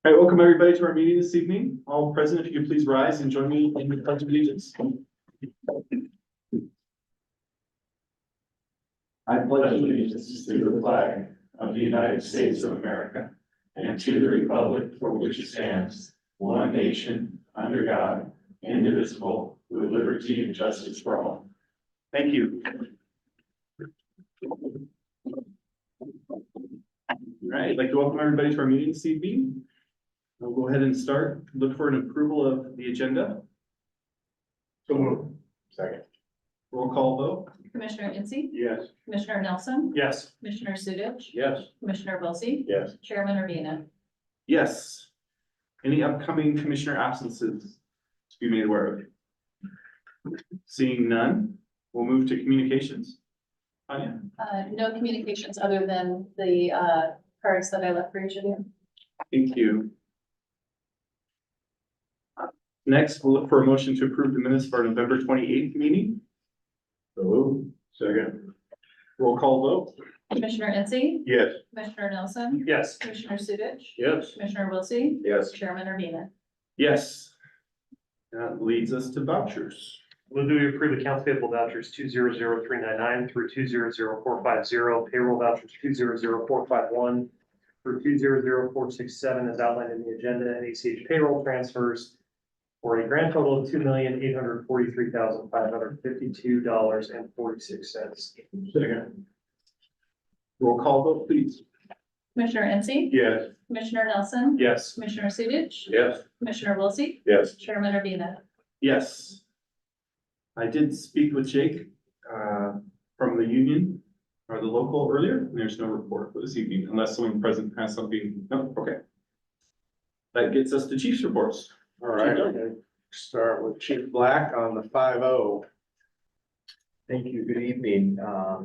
All right, welcome everybody to our meeting this evening. All present, if you could please rise and join me in the pledge of allegiance. I pledge allegiance to the flag of the United States of America and to the republic for which it stands, one nation, under God, indivisible, with liberty and justice for all. Thank you. All right, I'd like to welcome everybody to our meeting this evening. We'll go ahead and start. Look for an approval of the agenda. So moved. Second. Roll call vote. Commissioner Incy, Yes. Commissioner Nelson, Yes. Commissioner Sudich, Yes. Commissioner Wiltie, Yes. Chairman Urbina. Yes. Any upcoming commissioner absences to be made aware of? Seeing none, we'll move to communications. Tanya? No communications other than the cards that I left for each of you. Thank you. Next, we'll look for a motion to approve the minutes for our November 28th meeting. So moved. Second. Roll call vote. Commissioner Incy, Yes. Commissioner Nelson, Yes. Commissioner Sudich, Yes. Commissioner Wiltie, Yes. Chairman Urbina. Yes. That leads us to vouchers. Move that we approve accounts payable vouchers 200,399 through 200,450, payroll vouchers 200,451 through 200,467 as outlined in the agenda, and ACH payroll transfers for a grand total of $2,843,552.46. Second. Roll call vote, please. Commissioner Incy, Yes. Commissioner Nelson, Yes. Commissioner Sudich, Yes. Commissioner Wiltie, Yes. Chairman Urbina. Yes. I did speak with Jake from the union or the local earlier, and there's no report for this evening unless someone present has something. No, okay. That gets us to chief's reports. All right, I'm gonna start with Chief Black on the 5-0. Thank you. Good evening.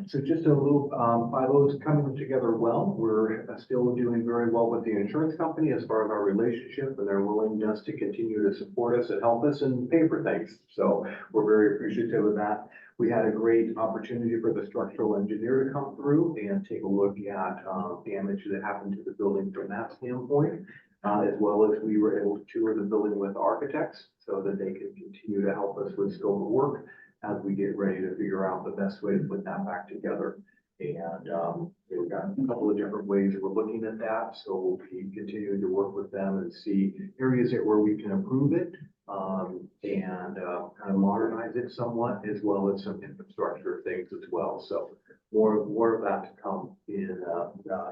So just a little, 5-0 is coming together well. We're still doing very well with the insurance company as far as our relationship and their willingness to continue to support us and help us and pay for things. So we're very appreciative of that. We had a great opportunity for the structural engineer to come through and take a look at damage that happened to the building from that standpoint. As well as we were able to tour the building with architects so that they can continue to help us with scope of work as we get ready to figure out the best way to put that back together. And we've got a couple of different ways that we're looking at that. So we'll be continuing to work with them and see areas that where we can improve it and kind of modernize it somewhat, as well as some infrastructure things as well. So more of that to come in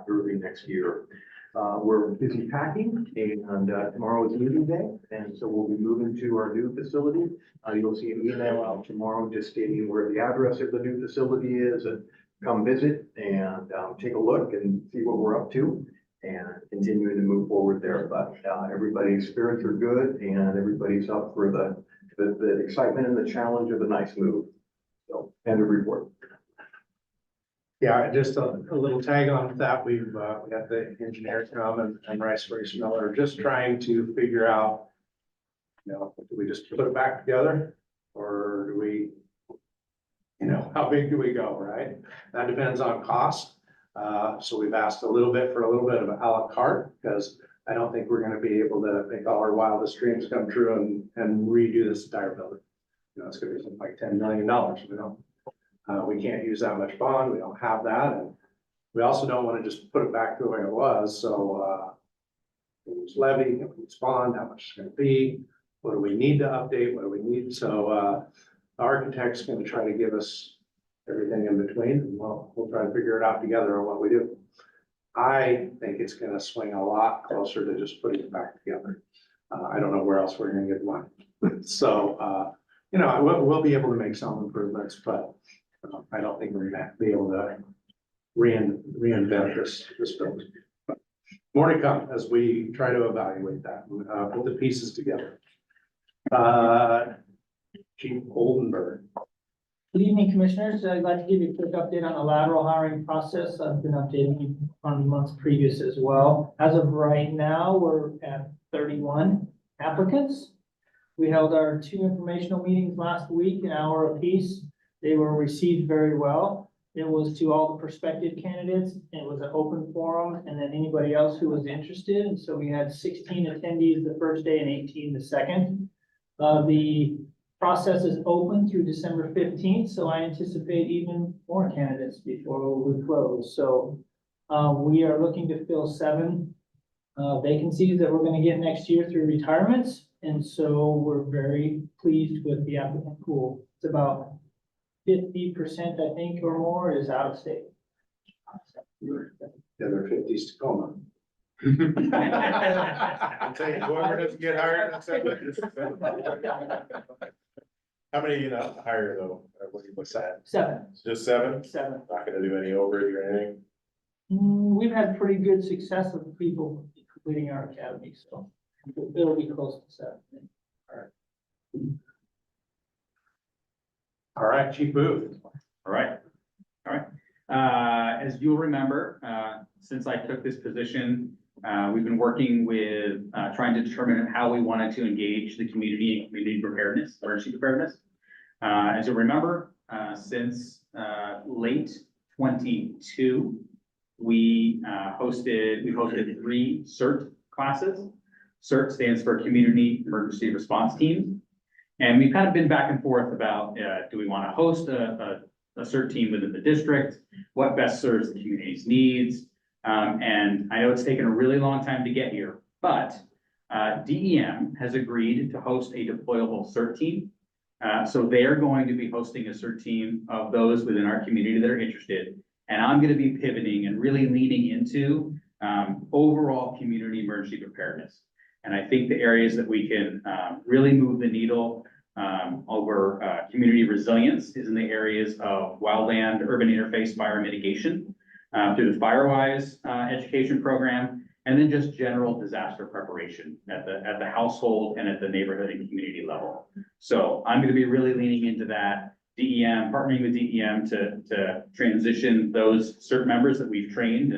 early next year. We're busy packing and tomorrow is meeting day. And so we'll be moving to our new facility. You'll see an email out tomorrow just stating where the address of the new facility is and come visit and take a look and see what we're up to and continuing to move forward there. But everybody's spirits are good and everybody's up for the excitement and the challenge of a nice move. So, end of report. Yeah, just a little tag on that. We got the engineer come and Rice Miller just trying to figure out, do we just put it back together or do we, how big do we go, right? That depends on cost. So we've asked a little bit for a little bit of a la carte because I don't think we're going to be able to make all our wildest dreams come true and redo this entire building. It's going to be something like $10 million. We can't use that much bond. We don't have that. And we also don't want to just put it back the way it was. So we use levy, we use bond, how much it's going to be, what do we need to update, what do we need? So the architect's going to try to give us everything in between and we'll try to figure it out together on what we do. I think it's going to swing a lot closer to just putting it back together. I don't know where else we're going to get money. So, we'll be able to make some improvements, but I don't think we're gonna be able to reinvent this building. But more to come as we try to evaluate that, put the pieces together. Chief Oldenburg. Good evening, Commissioners. I'd like to give you a quick update on the lateral hiring process. I've been updating you on months previous as well. As of right now, we're at 31 applicants. We held our 2 informational meetings last week, an hour apiece. They were received very well. It was to all the prospective candidates. It was an open forum, and then anybody else who was interested. And so we had 16 attendees the first day and 18 the second. The process is open through December 15th, so I anticipate even more candidates before we close. So we are looking to fill 7 vacancies that we're going to get next year through retirements. And so we're very pleased with the applicant pool. It's about 50%, I think, or more is out of state. The other 50's Tacoma. I'll tell you, whoever doesn't get hired, that's how many you not hire though? What's that? 7. Just 7? 7. Not gonna do any overage or anything? We've had pretty good success of people completing our academy, so it'll be close to 7. All right, Chief Booth. All right. As you'll remember, since I took this position, we've been working with, trying to determine how we wanted to engage the community in community preparedness, emergency preparedness. As you'll remember, since, late 22, we hosted 3 CERT classes. CERT stands for Community Emergency Response Teams. And we've kind of been back and forth about, do we want to host a CERT team within the district? What best serves the community's needs? And I know it's taken a really long time to get here, but DEM has agreed to host a deployable CERT team. So they are going to be hosting a CERT team of those within our community that are interested. And I'm going to be pivoting and really leaning into overall community emergency preparedness. And I think the areas that we can really move the needle over community resilience is in the areas of wildland, urban interface fire mitigation through the FireWise education program, and then just general disaster preparation at the household and at the neighborhood and community level. So I'm going to be really leaning into that. DEM, partnering with DEM to transition those CERT members that we've trained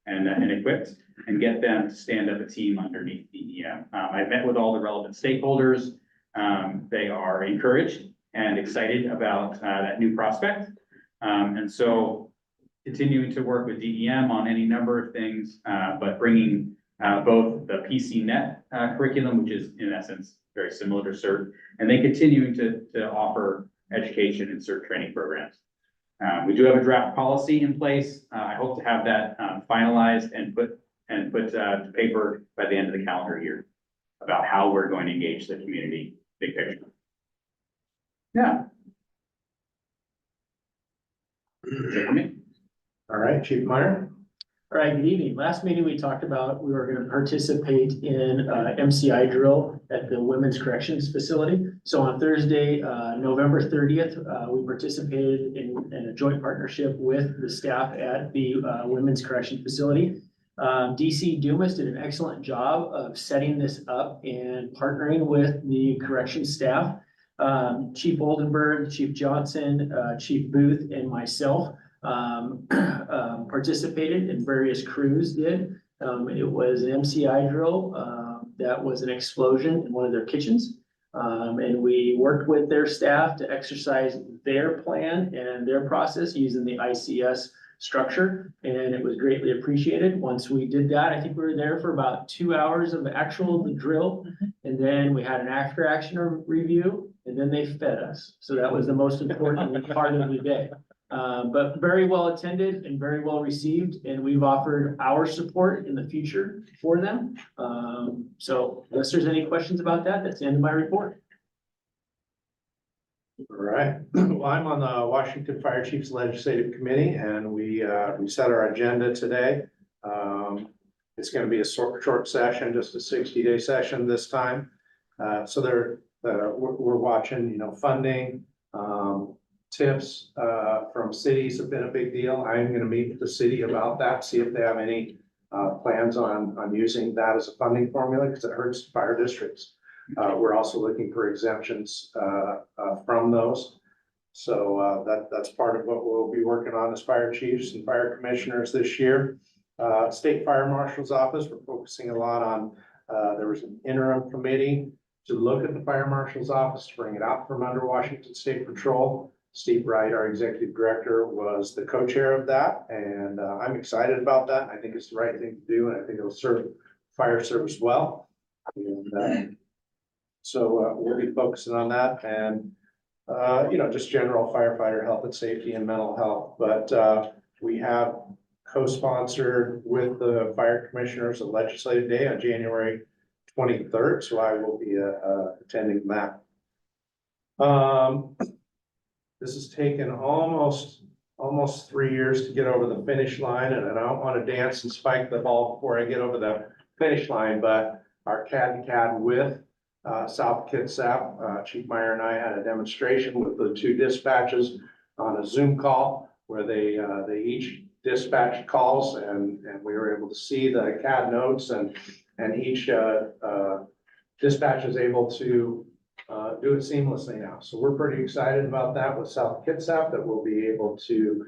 and equipped and get them to stand up a team underneath DEM. I've met with all the relevant stakeholders. They are encouraged and excited about that new prospect. And so continuing to work with DEM on any number of things, but bringing both the PCNet curriculum, which is in essence very similar to CERT, and then continuing to offer education and CERT training programs. We do have a draft policy in place. I hope to have that finalized and put to paper by the end of the calendar year about how we're going to engage the community, big picture. Yeah. That's it for me. All right, Chief Meyer. All right, good evening. Last meeting, we talked about we were going to participate in MCI drill at the Women's Corrections Facility. So on Thursday, November 30th, we participated in a joint partnership with the staff at the Women's Correction Facility. DC Dumas did an excellent job of setting this up and partnering with the corrections staff. Chief Oldenburg, Chief Johnson, Chief Booth, and myself participated, and various crews did. It was an MCI drill that was an explosion in one of their kitchens. And we worked with their staff to exercise their plan and their process using the ICS structure, and it was greatly appreciated. Once we did that, I think we were there for about 2 hours of the drill, and then we had an after action review, and then they fed us. So that was the most important part of the day. But very well attended and very well received, and we've offered our support in the future for them. So unless there's any questions about that, that's the end of my report. All right, well, I'm on the Washington Fire Chiefs Legislative Committee, and we set our agenda today. It's going to be a short session, just a 60-day session this time. So we're watching, funding, tips from cities have been a big deal. I'm going to meet with the city about that, see if they have any plans on using that as a funding formula, because it hurts fire districts. We're also looking for exemptions from those. So that's part of what we'll be working on as fire chiefs and fire commissioners this year. State Fire Marshal's Office, we're focusing a lot on, there was an interim committee to look at the Fire Marshal's Office to bring it out from under Washington State Patrol. Steve Wright, our executive director, was the co-chair of that, and I'm excited about that. I think it's the right thing to do, and I think it'll serve fire service well. And so we'll be focusing on that and, just general firefighter health and safety and mental health. But we have co-sponsored with the fire commissioners a legislative day on January 23rd, so I will be attending that. This has taken almost 3 years to get over the finish line, and I don't want to dance and spike the ball before I get over the finish line, but our CAD with South Kitsap, Chief Meyer and I had a demonstration with the two dispatches on a Zoom call where they each dispatched calls, and we were able to see the CAD notes, and each dispatch is able to do it seamlessly now. So we're pretty excited about that with South Kitsap, that we'll be able to,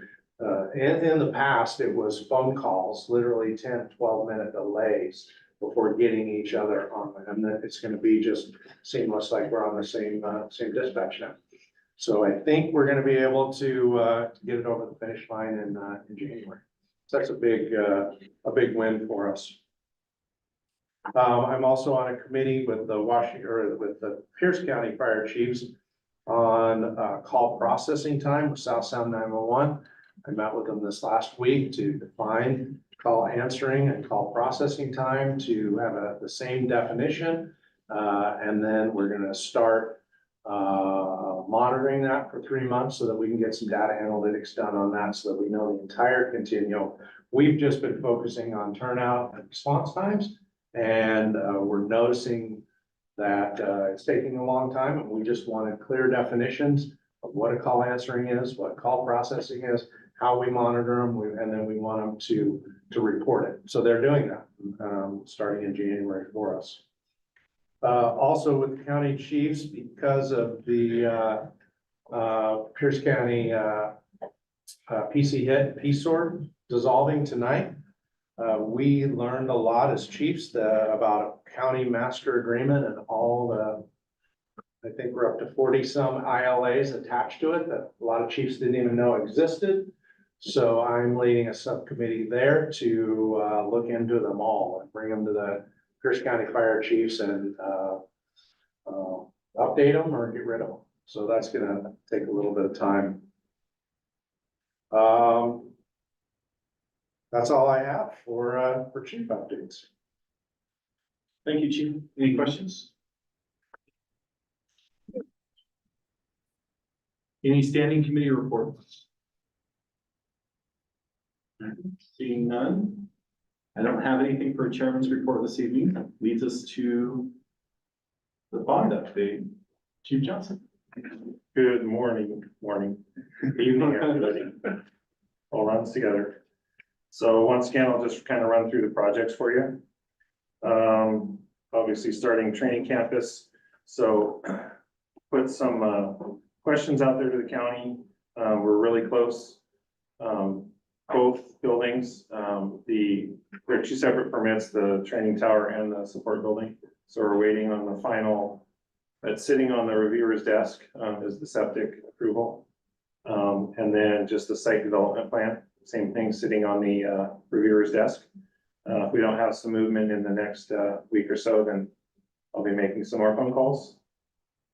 in the past, it was phone calls, literally 10, 12-minute delays before getting each other on, and then it's gonna be just seamless, like we're on the same dispatch now. So I think we're gonna be able to get it over the finish line in January. So that's a big win for us. I'm also on a committee with the Pierce County Fire Chiefs on call processing time with South Sound 911. I met with them this last week to define call answering and call processing time to have the same definition. And then we're gonna start monitoring that for 3 months so that we can get some data analytics done on that, so that we know the entire continuum. We've just been focusing on turnout and response times, and we're noticing that it's taking a long time, and we just wanted clear definitions of what a call answering is, what call processing is, how we monitor them, and then we want them to report it. So they're doing that, starting in January for us. Also with the county chiefs, because of the Pierce County Peace Sword dissolving tonight, we learned a lot as chiefs about a county master agreement and all I think we're up to 40 some ILAs attached to it that a lot of chiefs didn't even know existed. So I'm leading a subcommittee there to look into them all and bring them to the Pierce County Fire Chiefs and update them or get rid of them. So that's gonna take a little bit of time. That's all I have for chief updates. Thank you, Chief. Any questions? Any standing committee reports? Seeing none. I don't have anything for a chairman's report this evening. That leads us to the bond update. Chief Johnson. Good morning, evening, everybody. All runs together. So once again, I'll just kind of run through the projects for you. Obviously starting training campus. So put some questions out there to the county. We're really close. Both buildings, they're two separate permits, the training tower and the support building. So we're waiting on the final, that's sitting on the reviewer's desk, is the septic approval. And then just the site development plan, same thing sitting on the reviewer's desk. If we don't have some movement in the next week or so, then I'll be making some more phone calls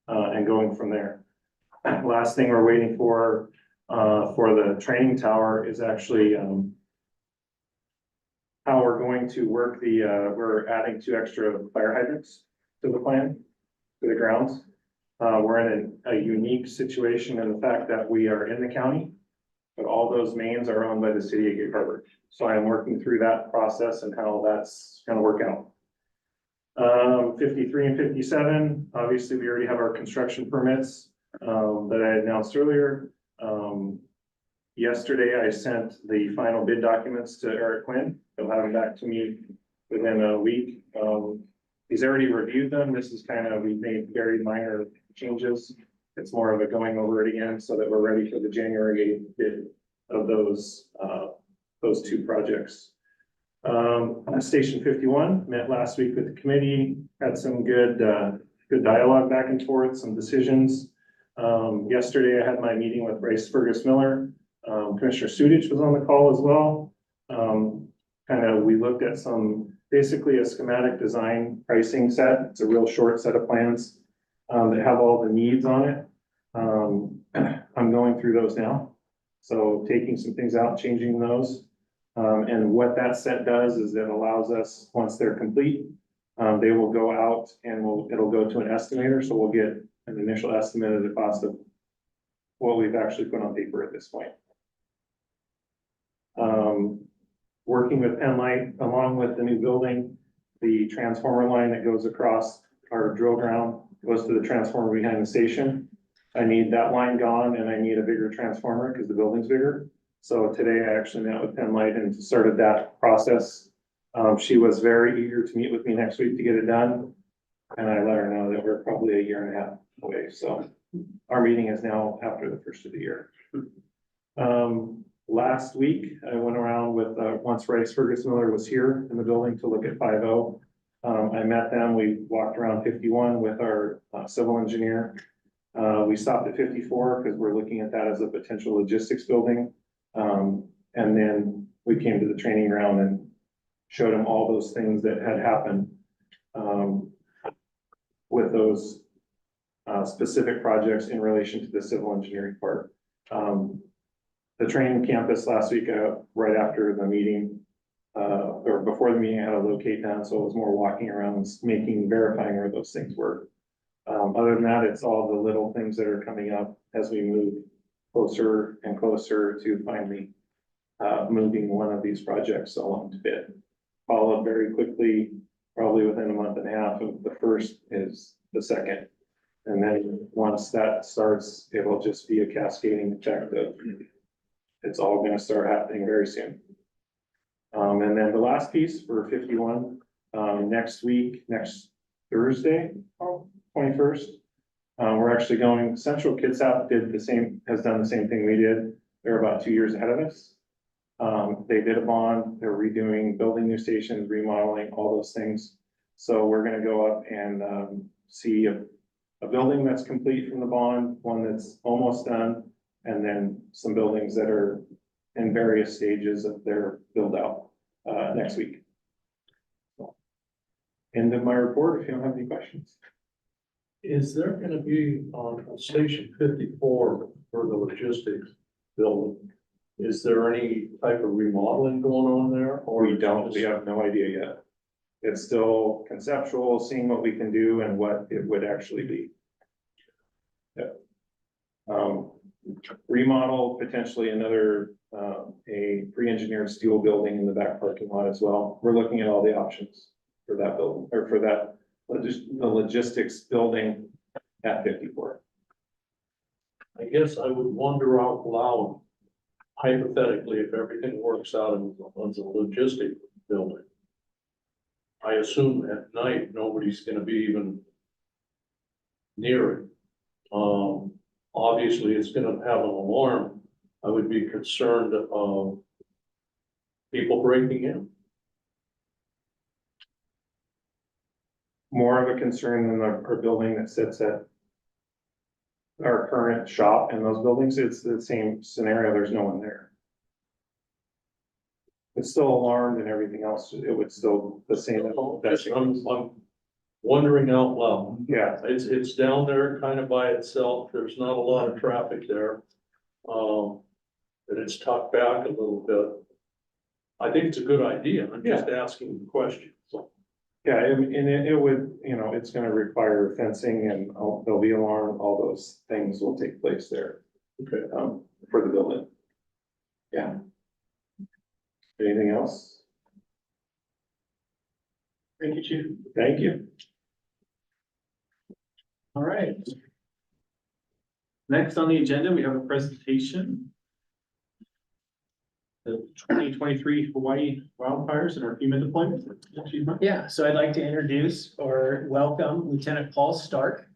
and going from there. Last thing we're waiting for the training tower is actually how we're going to work we're adding 2 extra fire hydrants to the plan, to the grounds. We're in a unique situation in the fact that we are in the county, but all those mains are owned by the city of Gig Harbor. So I am working through that process and how that's gonna work out. 53 and 57, obviously we already have our construction permits that I announced earlier. Yesterday I sent the final bid documents to Eric Quinn. He'll have them back to me within a week. He's already reviewed them. This is kind of, we've made very minor changes. It's more of a going over it again so that we're ready for the January 8th bid of those 2 projects. Station 51 met last week with the committee, had some good dialogue back and forth, some decisions. Yesterday I had my meeting with Bryce Fergus Miller. Commissioner Sudich was on the call as well. We looked at basically a schematic design pricing set. It's a real short set of plans that have all the needs on it. I'm going through those now. So taking some things out, changing those. And what that set does is it allows us, once they're complete, they will go out and it'll go to an estimator. So we'll get an initial estimate of the cost of what we've actually put on paper at this point. Working with Penlight, along with the new building, the transformer line that goes across our drill ground goes to the transformer behind the station. I need that line gone and I need a bigger transformer because the building's bigger. So today I actually met with Penlight and started that process. She was very eager to meet with me next week to get it done. And I let her know that we're probably a year and a half away. So our meeting is now after the first of the year. Last week, I went around with, once Bryce Fergus Miller was here in the building to look at 50. I met them, we walked around 51 with our civil engineer. We stopped at 54 because we're looking at that as a potential logistics building. And then we came to the training ground and showed them all those things that had happened with those specific projects in relation to the civil engineering part. The training campus last week, right after the meeting, or before the meeting, I had to locate down, so it was more walking around, verifying where those things were. Other than that, it's all the little things that are coming up as we move closer and closer to finally moving one of these projects along to bid. Followed very quickly, probably within a month and a half of the first is the second. And then once that starts, it'll just be a cascading effect of it's all gonna start happening very soon. And then the last piece for 51, next week, next Thursday, 21st, we're actually going, Central Kitsap has done the same thing we did. They're about 2 years ahead of us. They did a bond, they're redoing, building new stations, remodeling, all those things. So we're gonna go up and see a building that's complete from the bond, one that's almost done, and then some buildings that are in various stages of their build out next week. So, end of my report, if you don't have any questions. Is there gonna be on station 54 for the logistics building? Is there any type of remodeling going on there? Or We have no idea yet. It's still conceptual, seeing what we can do and what it would actually be. Yeah. Remodel, potentially another, a pre-engineered steel building in the back parking lot as well. We're looking at all the options for that building, or for that, the logistics building at 54. I guess I would wonder out loud, hypothetically, if everything works out on the logistic building. I assume at night, nobody's gonna be even near it. Obviously, it's gonna have an alarm. I would be concerned of people breaking in. More of a concern than our building that sits at our current shop in those buildings. It's the same scenario. There's no one there. It's still alarmed and everything else. It would still the same. I'm wondering out loud. Yeah, It's down there kind of by itself. There's not a lot of traffic there. And it's tucked back a little bit. I think it's a good idea. I'm just asking the question. So, yeah, and it would, it's gonna require fencing and there'll be alarm, all those things will take place there. okay. For the building. Yeah. Anything else? Thank you, Chief. Thank you. All right. Next on the agenda, we have a presentation. The 2023 Hawaii wildfires and our FEMA deployment. Yeah, so I'd like to introduce or welcome Lieutenant Paul Stark.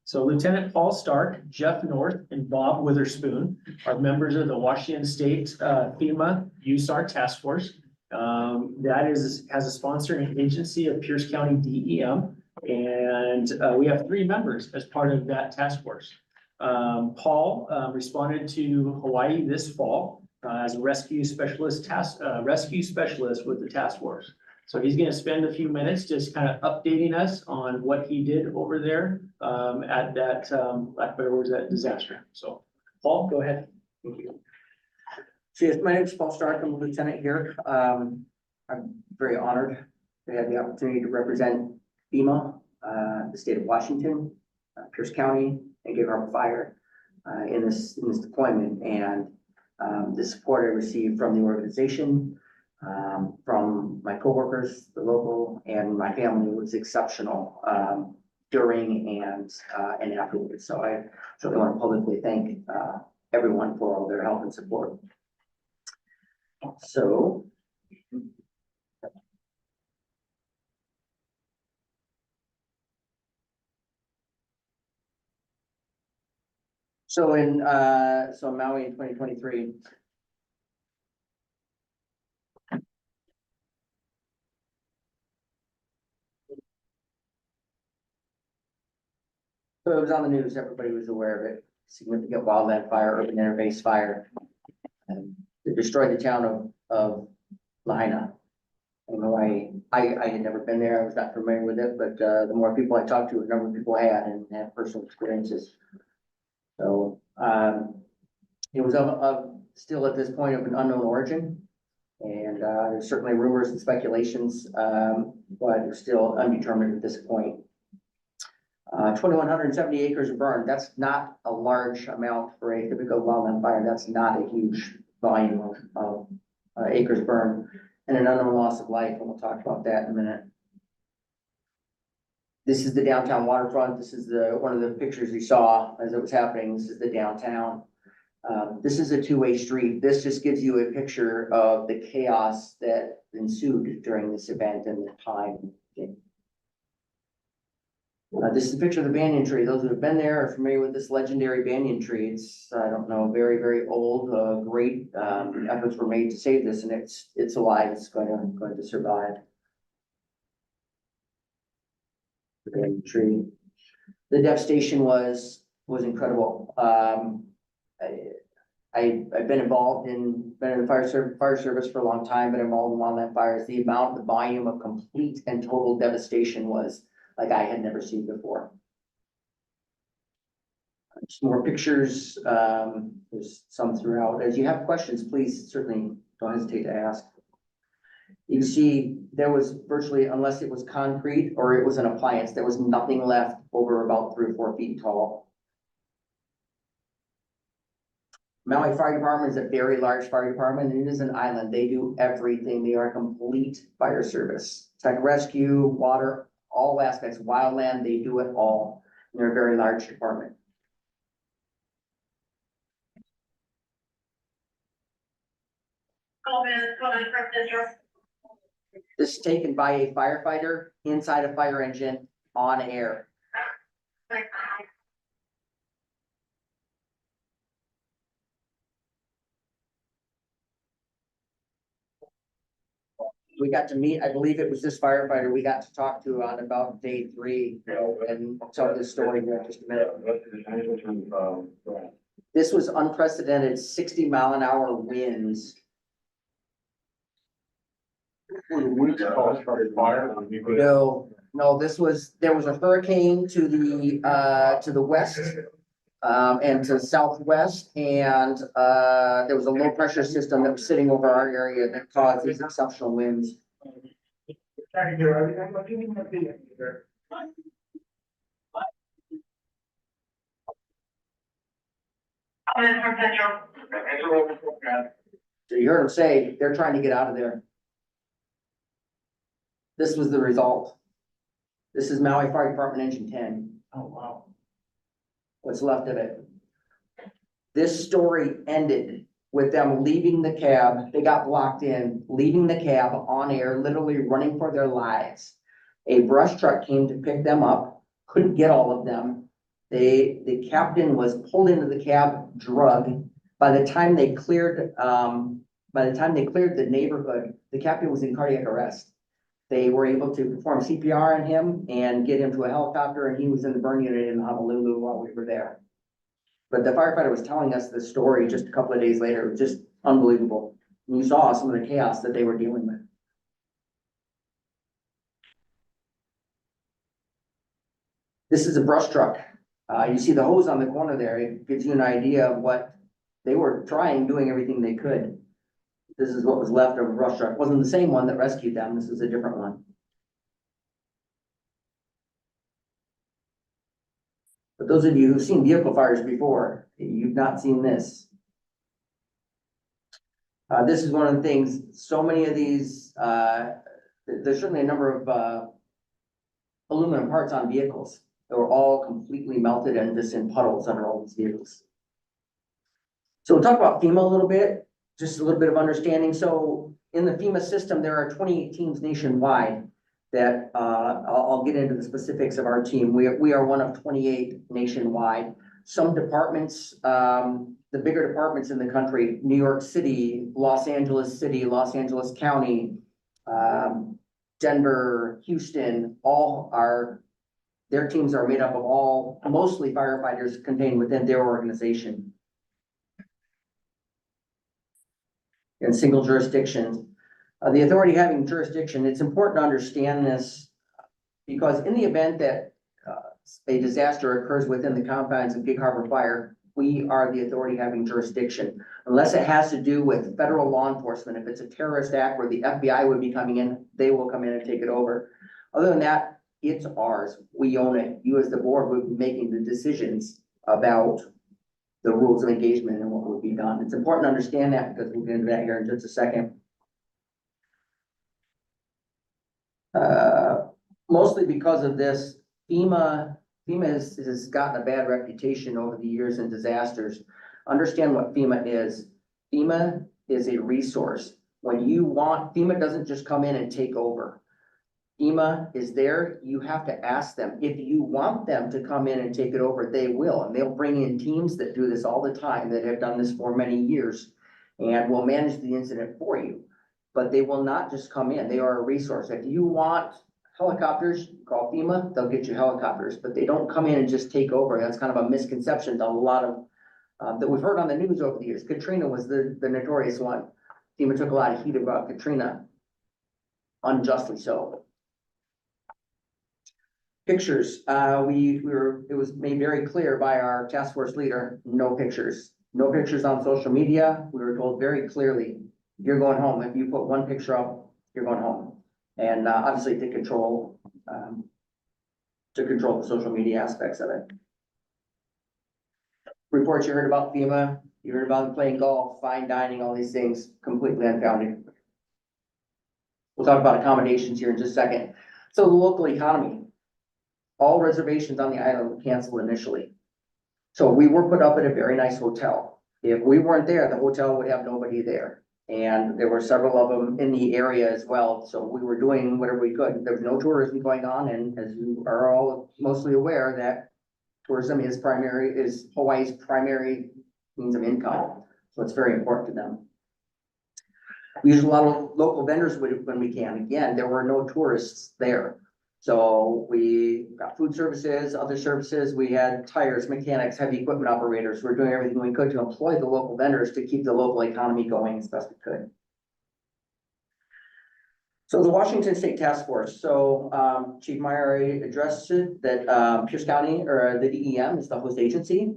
So Lieutenant Paul Stark, Jeff North, and Bob Witherspoon are members of the Washington State FEMA USAR Task Force. That has a sponsoring agency of Pierce County DEM. And we have 3 members as part of that task force. Paul, responded to Hawaii this fall, as a rescue specialist with the task force. So he's gonna spend a few minutes just kind of updating us on what he did over there, at that, lack of better words, that disaster. So, Paul, go ahead. Thank you. So yes, my name is Paul Stark, I'm a lieutenant here. I'm very honored to have the opportunity to represent FEMA, the state of Washington, Pierce County, and Gig Harbor Fire in this deployment. And the support I received from the organization, from my coworkers, the local, and my family was exceptional during and afterwards. So I certainly want to publicly thank everyone for all their help and support. So. So in Maui in 2023. So it was on the news, everybody was aware of it, significant wildland fire, urban interface fire. It destroyed the town of Lahaina. In Hawaii. I had never been there, I was not familiar with it, but the more people I talked to, the number of people had and had personal experiences. So it was still at this point of an unknown origin. And there's certainly rumors and speculations, but it's still undetermined at this point. 2,170 acres burned. That's not a large amount for a typical wildland fire. That's not a huge volume of acres burned, and an unknown loss of life. And we'll talk about that in a minute. This is the downtown waterfront. This is one of the pictures you saw as it was happening. This is the downtown. This is a two-way street. This just gives you a picture of the chaos that ensued during this event and the time. This is a picture of the banyan tree. Those who have been there are familiar with this legendary banyan tree. It's, I don't know, very, very old, great, efforts were made to save this, and it's alive. It's going to survive. The banyan tree. The devastation was incredible. I've been involved in the fire service for a long time, been involved in wildland fires. The volume of complete and total devastation was like I had never seen before. Just more pictures. There's some throughout. As you have questions, please certainly don't hesitate to ask. You can see there was virtually, unless it was concrete or it was an appliance, there was nothing left over about 3 or 4 feet tall. Maui Fire Department is a very large fire department, and it is an island. They do everything. They are a complete fire service. Tech rescue, water, all aspects, wildland, they do it all. They're a very large department. This is taken by a firefighter inside a fire engine on air. We got to meet, I believe it was this firefighter we got to talk to on about day 3 and tell this story here in just a minute. This was unprecedented 60-mile-an-hour winds. No, there was a hurricane to the west and to southwest, and there was a low pressure system that was sitting over our area that caused these exceptional winds. So you heard him say they're trying to get out of there. This was the result. This is Maui Fire Department Engine 10. Oh, wow. What's left of it. This story ended with them leaving the cab. They got blocked in, leaving the cab on air, literally running for their lives. A brush truck came to pick them up, couldn't get all of them. The captain was pulled into the cab, drugged. By the time they cleared the neighborhood, the captain was in cardiac arrest. They were able to perform CPR on him and get him to a helicopter, and he was in the burn unit in Honolulu while we were there. But the firefighter was telling us this story just a couple of days later. It was just unbelievable. And you saw some of the chaos that they were dealing with. This is a brush truck. You see the hose on the corner there. It gives you an idea of what they were trying, doing everything they could. This is what was left of a brush truck. It wasn't the same one that rescued them. This is a different one. But those of you who've seen vehicle fires before, you've not seen this. This is one of the things, so many of these, there's certainly a number of aluminum parts on vehicles that were all completely melted and just in puddles under all these vehicles. So we'll talk about FEMA a little bit, just a little bit of understanding. So in the FEMA system, there are 28 teams nationwide that I'll get into the specifics of our team. We are one of 28 nationwide. Some departments, the bigger departments in the country, New York City, Los Angeles County, Denver, Houston, their teams are made up of mostly firefighters contained within their organization. In single jurisdictions. The authority having jurisdiction, it's important to understand this because in the event that a disaster occurs within the confines of Gig Harbor Fire, we are the authority having jurisdiction. Unless it has to do with federal law enforcement, if it's a terrorist act where the FBI would be coming in, they will come in and take it over. Other than that, it's ours. We own it. You as the board would be making the decisions about the rules of engagement and what would be done. It's important to understand that because we'll get into that here in just a second. Mostly because of this, FEMA has gotten a bad reputation over the years in disasters. Understand what FEMA is. FEMA is a resource. FEMA doesn't just come in and take over. FEMA is there. You have to ask them. If you want them to come in and take it over, they will. And they'll bring in teams that do this all the time, that have done this for many years and will manage the incident for you. But they will not just come in. They are a resource. If you want helicopters, call FEMA, they'll get you helicopters, but they don't come in and just take over. That's kind of a misconception that a lot of, that we've heard on the news over the years. Katrina was the notorious one. FEMA took a lot of heat about Katrina, unjustly so. Pictures, it was made very clear by our task force leader, no pictures. No pictures on social media. We were told very clearly, you're going home. If you put one picture up, you're going home. And obviously to control the social media aspects of it. Reports you heard about FEMA, you heard about them playing golf, fine dining, all these things, completely unfounded. We'll talk about accommodations here in just a second. So the local economy, all reservations on the island were canceled initially. So we were put up at a very nice hotel. If we weren't there, the hotel would have nobody there. And there were several of them in the area as well. So we were doing whatever we could. There was no tourism going on. And as you are all mostly aware, that tourism is Hawaii's primary means of income. So it's very important to them. We use a lot of local vendors when we can. Again, there were no tourists there. So we got food services, other services. We had tires, mechanics, heavy equipment operators. We're doing everything we could to employ the local vendors to keep the local economy going as best we could. So the Washington State Task Force. So Chief Meyer already addressed it, that Pierce County, or the DEM, is the host agency.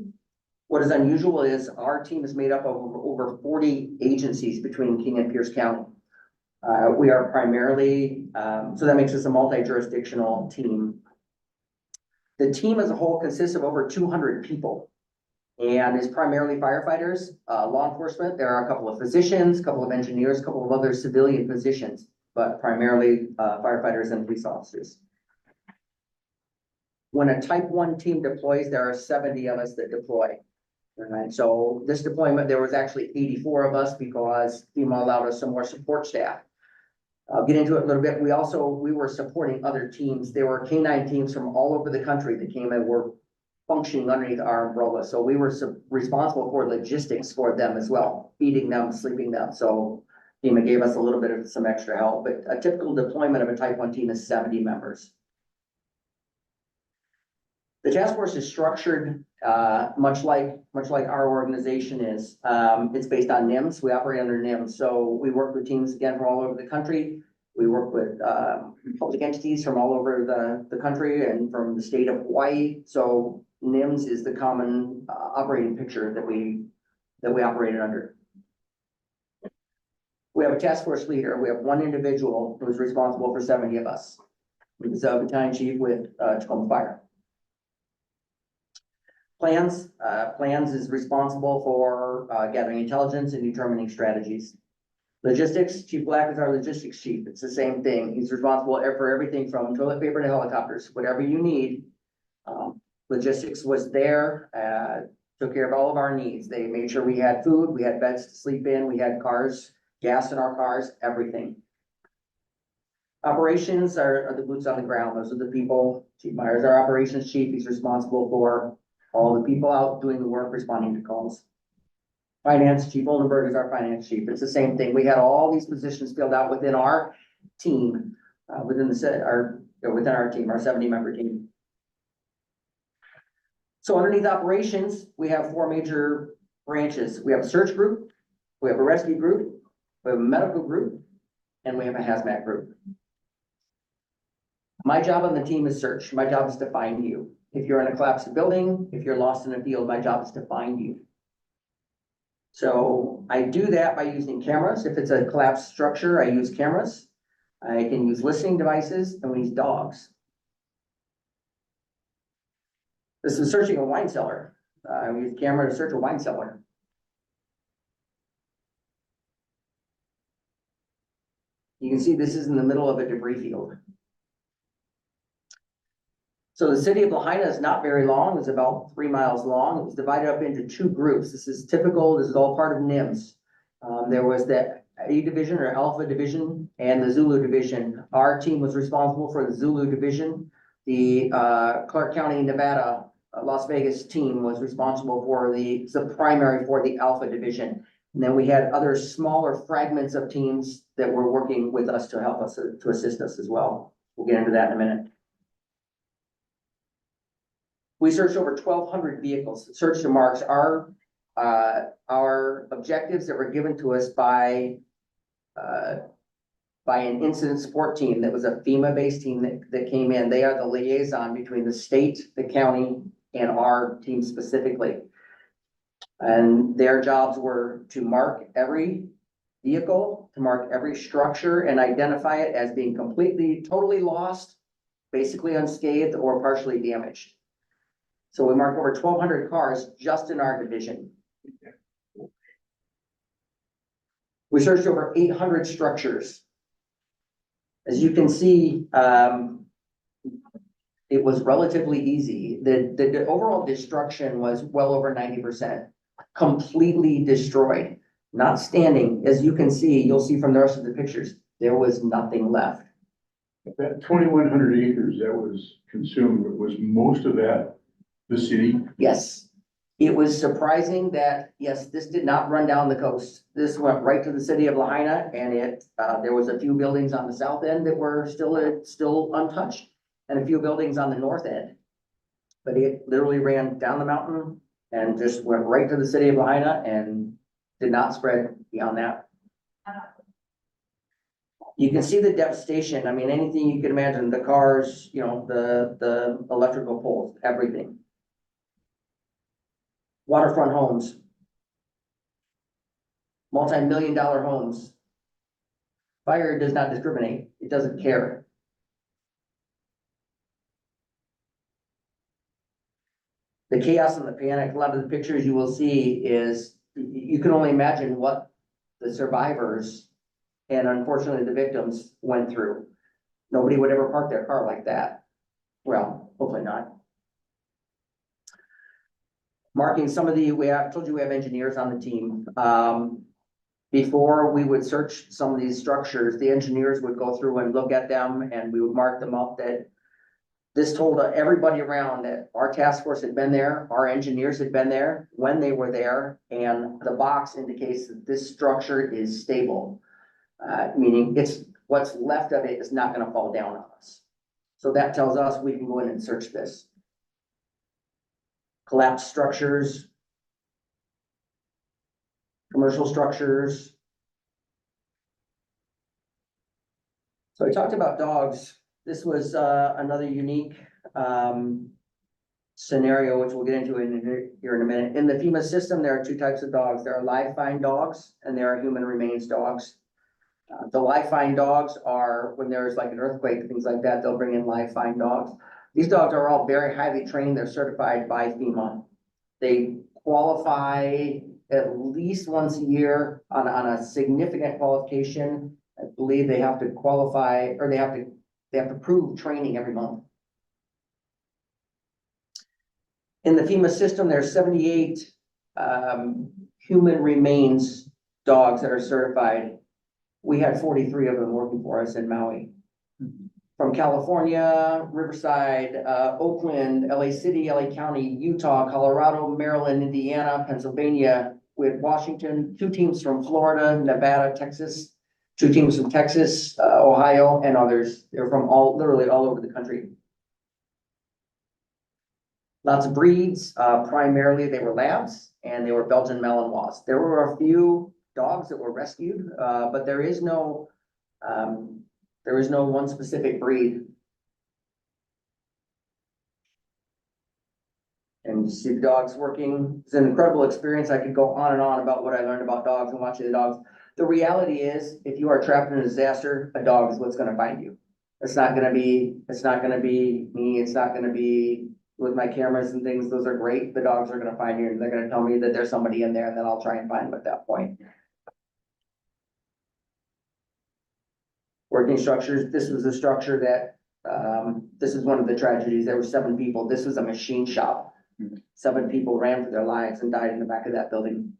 What is unusual is our team is made up of over 40 agencies between King and Pierce County. We are primarily, so that makes us a multi-jurisdictional team. The team as a whole consists of over 200 people and is primarily firefighters, law enforcement. There are a couple of physicians, a couple of engineers, a couple of other civilian positions, but primarily firefighters and police officers. When a type 1 team deploys, there are 70 of us that deploy. Alright, so this deployment, there was actually 84 of us because FEMA allowed us some more support staff. I'll get into it a little bit. We were supporting other teams. There were K9 teams from all over the country that came and were functioning underneath our umbrella. So we were responsible for logistics for them as well, feeding them, sleeping them. So FEMA gave us a little bit of some extra help, but a typical deployment of a type 1 team is 70 members. The task force is structured, much like our organization is. It's based on NIMS. We operate under NIMS. So we work with teams again from all over the country. We work with, public entities from all over the country and from the state of Hawaii. So NIMS is the common, operating picture that we operate under. We have a task force leader. We have one individual who's responsible for 70 of us. He's a battalion chief with, Tacoma Fire. Plans is responsible for gathering intelligence and determining strategies. Logistics, Chief Black is our logistics chief. It's the same thing. He's responsible for everything from toilet paper to helicopters, whatever you need. Logistics was there, took care of all of our needs. They made sure we had food, we had beds to sleep in, we had cars, gas in our cars, everything. Operations are the boots on the ground. Those are the people. Chief Myers, our operations chief, he's responsible for all the people out doing the work, responding to calls. Finance, Chief Oldenburg is our finance chief. It's the same thing. We had all these positions filled out within our team, within our team, our 70-member team. So underneath operations, we have 4 major branches. We have a search group, we have a rescue group, we have a medical group, and we have a hazmat group. My job on the team is search. My job is to find you. If you're in a collapsed building, if you're lost in a field, my job is to find you. So I do that by using cameras. If it's a collapsed structure, I use cameras. I can use listening devices, and we use dogs. This is searching a wine cellar. We use camera to search a wine cellar. You can see this is in the middle of a debris field. So the city of Lahaina is not very long. It's about 3 miles long. It was divided up into 2 groups. This is typical. This is all part of NIMS. There was the A division or Alpha division and the Zulu division. Our team was responsible for the Zulu division. The Clark County, Nevada, Las Vegas team was responsible for the primary for the Alpha division. And then we had other smaller fragments of teams that were working with us to help us, to assist us as well. We'll get into that in a minute. We searched over 1,200 vehicles. Search and marks are our objectives that were given to us by an incident support team that was a FEMA-based team that came in. They are the liaison between the state, the county, and our team specifically. And their jobs were to mark every vehicle, to mark every structure, and identify it as being totally lost, basically unscathed, or partially damaged. So we marked over 1,200 cars just in our division. We searched over 800 structures. As you can see, it was relatively easy. The overall destruction was well over 90%, completely destroyed, not standing. As you can see, you'll see from the rest of the pictures, there was nothing left. That 2,100 acres that was consumed, was most of that the city? Yes. It was surprising that, yes, this did not run down the coast. This went right to the city of Lahaina, and there was a few buildings on the south end that were still untouched, and a few buildings on the north end. But it literally ran down the mountain and just went right to the city of Lahaina and did not spread beyond that. You can see the devastation. I mean, anything you can imagine, the cars, the electrical poles, everything. Waterfront homes, multi-million-dollar homes. Fire does not discriminate. It doesn't care. The chaos and the panic, a lot of the pictures you will see is, you can only imagine what the survivors and unfortunately the victims went through. Nobody would ever park their car like that. Well, hopefully not. Marking some of I told you we have engineers on the team. Before we would search some of these structures, the engineers would go through and look at them, and we would mark them up. That this told everybody around that our task force had been there, our engineers had been there, when they were there, and the box indicates that this structure is stable. Meaning what's left of it is not gonna fall down on us. So that tells us we can go in and search this. collapsed structures, commercial structures. So I talked about dogs. This was another unique scenario, which we'll get into here in a minute. In the FEMA system, there are two types of dogs. There are live find dogs and there are human remains dogs. The live find dogs are when there's like an earthquake, things like that, they'll bring in live find dogs. These dogs are all very highly trained. They're certified by FEMA. They qualify at least once a year on a significant qualification. I believe they have to qualify, or they have to prove training every month. In the FEMA system, there's 78 human remains dogs that are certified. We had 43 of them working for us in Maui. From California, Riverside, Oakland, LA City, LA County, Utah, Colorado, Maryland, Indiana, Pennsylvania, with Washington, 2 teams from Florida, Nevada, Texas, 2 teams from Texas, Ohio, and others. They're from literally all over the country. Lots of breeds, primarily they were labs and they were Belgian Malinois. There were a few dogs that were rescued, but there is no one specific breed. And you see the dogs working. It's an incredible experience. I could go on and on about what I learned about dogs and watching the dogs. The reality is, if you are trapped in a disaster, a dog is what's gonna find you. It's not gonna be me, it's not gonna be with my cameras and things. Those are great. The dogs are gonna find you and they're gonna tell me that there's somebody in there and then I'll try and find them at that point. Working structures, this was a structure that, this is one of the tragedies. There were 7 people. This was a machine shop. 7 people ran for their lives and died in the back of that building.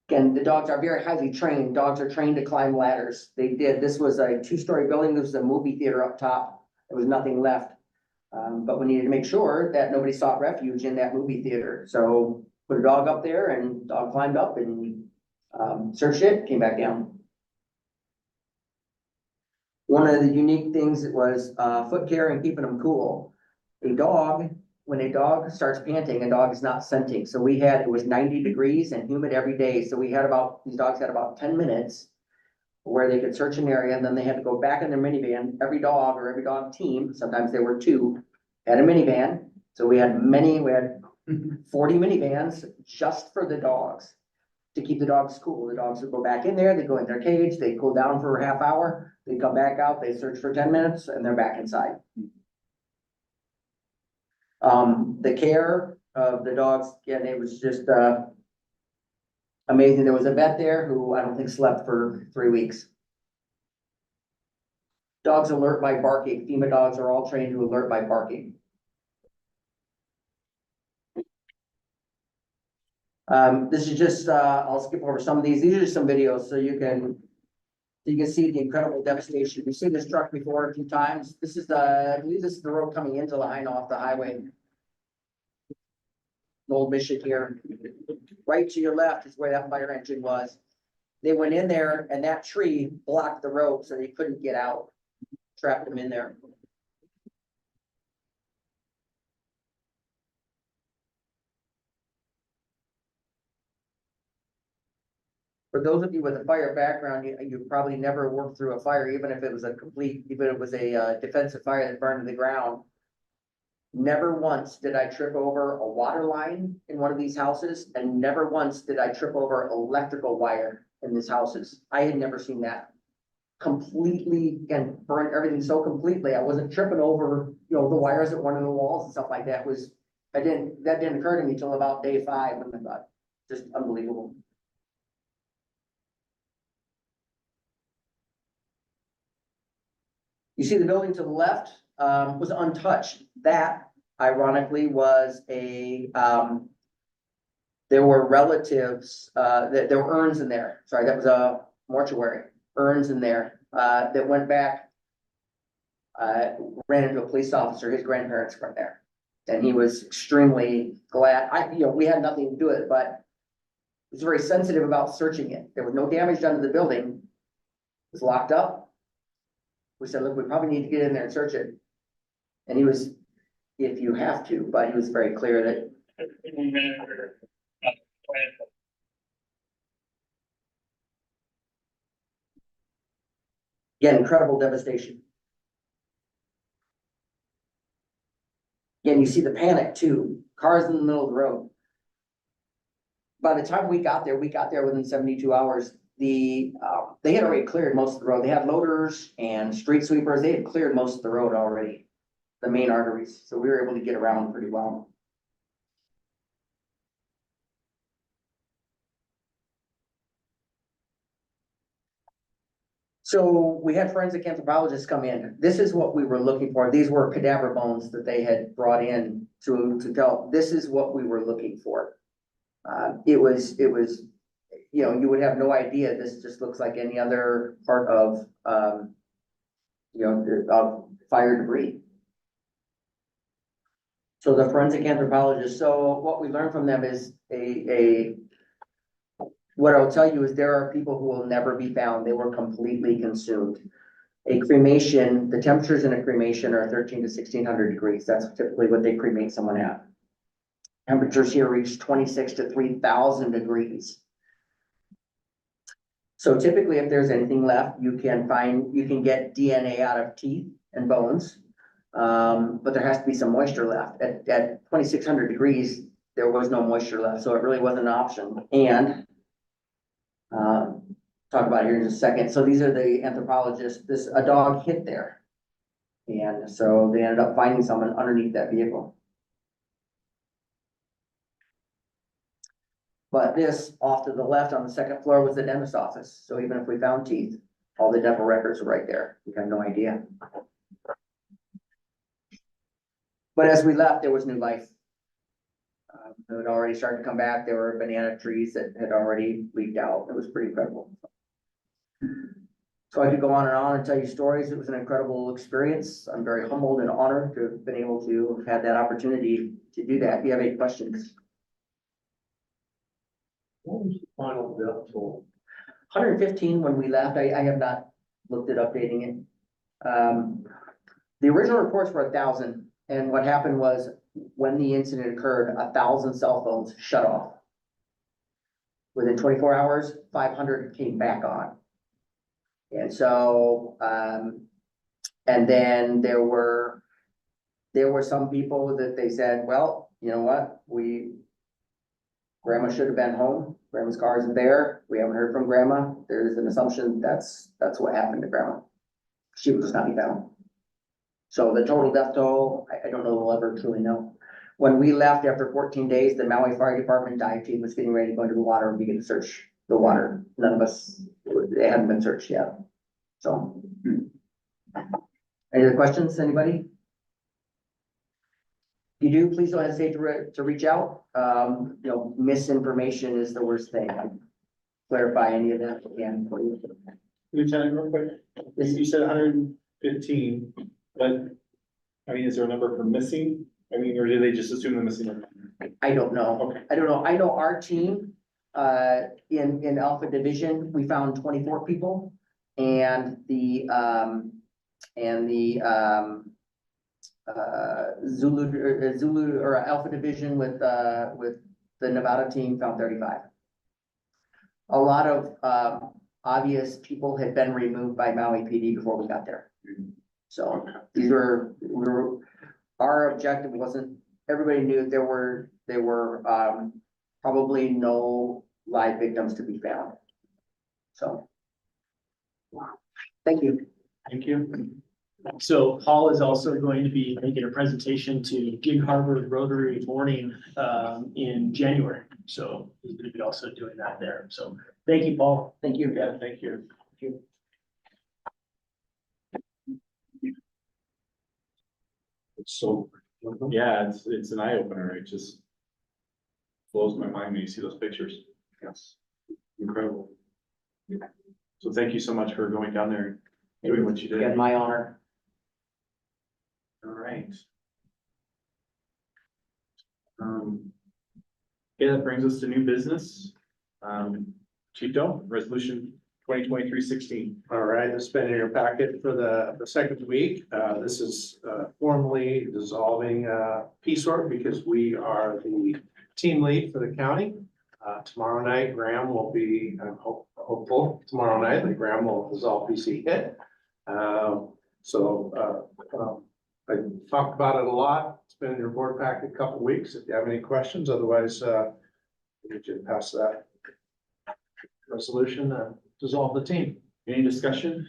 Again, the dogs are very highly trained. Dogs are trained to climb ladders. This was a 2-story building. This was a movie theater up top. There was nothing left. But we needed to make sure that nobody sought refuge in that movie theater. So put a dog up there and dog climbed up and searched it, came back down. One of the unique things was foot care and keeping them cool. When a dog starts panting, a dog is not scenting. So it was 90 degrees and humid every day. So these dogs had about 10 minutes where they could search an area and then they had to go back in their minivan. Every dog or every dog team, sometimes there were 2, had a minivan. So we had 40 minivans just for the dogs to keep the dogs cool. The dogs would go back in there, they go in their cage, they cool down for a half hour, they come back out, they search for 10 minutes and they're back inside. The care of the dogs, again, it was just amazing. There was a vet there who I don't think slept for 3 weeks. Dogs alert by barking. FEMA dogs are all trained to alert by barking. This is just, I'll skip over some of these. These are just some videos so you can see the incredible devastation. We've seen this truck before a few times. I believe this is the road coming into Lahaina off the highway. Old Mission here. Right to your left is where that fire engine was. They went in there and that tree blocked the road so they couldn't get out. Trapped them in there. For those of you with a fire background, you probably never worked through a fire, even if it was a defensive fire that burned to the ground. Never once did I trip over a water line in one of these houses, and never once did I trip over electrical wire in these houses. I had never seen that. Completely, and burned everything so completely. I wasn't tripping over, the wires that went in the walls and stuff like that. That didn't occur to me till about day 5 when I thought, just unbelievable. You see the building to the left was untouched. That ironically was there were relatives, there were urns in there. Sorry, that was a mortuary. Urns in there that went back, ran into a police officer. His grandparents were there. And he was extremely glad. We had nothing to do with it, but he was very sensitive about searching it. There was no damage done to the building. It was locked up. We said, look, we probably need to get in there and search it. And he was if you have to, but he was very clear that again, incredible devastation. Again, you see the panic too, cars in the middle of the road. By the time we got there within 72 hours. They had already cleared most of the road. They had loaders and street sweepers. They had cleared most of the road already, the main arteries. So we were able to get around pretty well. So we had forensic anthropologists come in. This is what we were looking for. These were cadaver bones that they had brought in to tell, this is what we were looking for. It was, you know, you would have no idea. This just looks like any other part of, you know, of fire debris. So the forensic anthropologist, so what we learned from them is what I'll tell you is there are people who will never be found. They were completely consumed. A cremation, the temperatures in a cremation are 13 to 1600 degrees. That's typically what they cremate someone at. Temperatures here reach 26 to 3000 degrees. So typically if there's anything left, you can get DNA out of teeth and bones. But there has to be some moisture left. At 2600 degrees, there was no moisture left, so it really wasn't an option. And talk about it here in just a second. So these are the anthropologists. A dog hit there. And so they ended up finding someone underneath that vehicle. But this off to the left on the second floor was the dentist's office. So even if we found teeth, all the dental records are right there. We have no idea. But as we left, there was new life. It had already started to come back. There were banana trees that had already leaked out. It was pretty incredible. So I could go on and tell you stories. It was an incredible experience. I'm very humbled and honored to have been able to have had that opportunity to do that. If you have any questions. What was the final death toll? 115 when we left. I have not looked at updating it. The original reports were 1,000. And what happened was when the incident occurred, 1,000 cell phones shut off. Within 24 hours, 500 came back on. And so, and then there were some people that they said, well, you know what, Grandma should have been home. Grandma's car isn't there. We haven't heard from Grandma. There's an assumption that's what happened to Grandma. She would just not be found. So the total death toll, I don't know, we'll ever truly know. When we left after 14 days, the Maui Fire Department dive team was getting ready to go into the water and begin to search the water. None of us, they hadn't been searched yet. So, any other questions, anybody? If you do, please don't hesitate to reach out. You know, misinformation is the worst thing. Clarify any of that again for you. Lieutenant, real quick, you said 115, but I mean, is there a number for missing? I mean, or do they just assume the missing number? I don't know. Okay. I don't know. I know our team, in Alpha Division, we found 24 people. And the Zulu or Alpha Division with the Nevada team found 35. A lot of obvious people had been removed by Maui PD before we got there. So these our objective wasn't, everybody knew there were probably no live victims to be found. So, thank you. Thank you. So Paul is also going to be making a presentation to Gig Harbor Rotary Morning in January. So he's going to be also doing that there. So thank you, Paul. Thank you. Yeah, thank you. So, yeah, it's an eye opener. It just blows my mind when you see those pictures. Yes. Incredible. So thank you so much for going down there and doing what you did. Again, my honor. All right. Yeah, that brings us to new business. Chief Doe, resolution 2023-16. All right, this has been in your packet for the second week. This is formally dissolving Peace Org because we are the team lead for the county. Tomorrow night, Graham will be, I'm hopeful tomorrow night that Graham will dissolve PC Hit. I talked about it a lot. It's been in your board packet a couple weeks. If you have any questions, otherwise, we need to pass that resolution and dissolve the team. Any discussion?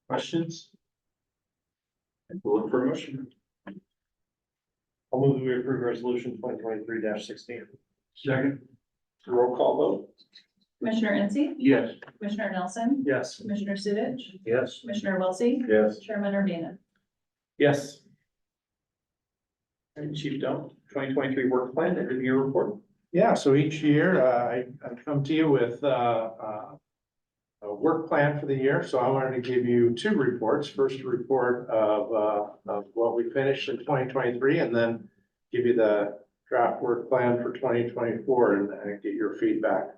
Questions? And we'll look for a motion. I'll move that we approve resolution 2023-16. Second. Roll call vote. Commissioner Incy, Yes. Commissioner Nelson, Yes. Commissioner Sudich, Yes. Commissioner Wiltie, Yes. Chairman Urbina. Yes. And Chief Don't, 2023 work plan, and review report. Yeah, so each year, I come to you with, a work plan for the year, so I wanted to give you two reports. First, a report of what we finished in 2023, and then give you the draft work plan for 2024 and get your feedback.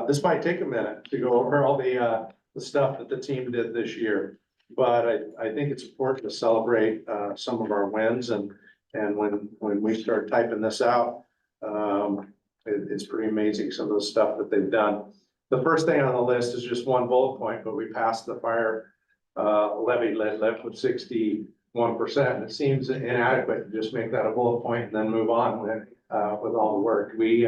This might take a minute to go over all the stuff that the team did this year, but I think it's important to celebrate, some of our wins, and when we start typing this out, it's pretty amazing, some of the stuff that they've done. The first thing on the list is just one bullet point, but we passed the fire levy lift with 61%. It seems inadequate to just make that a bullet point and then move on with all the work. We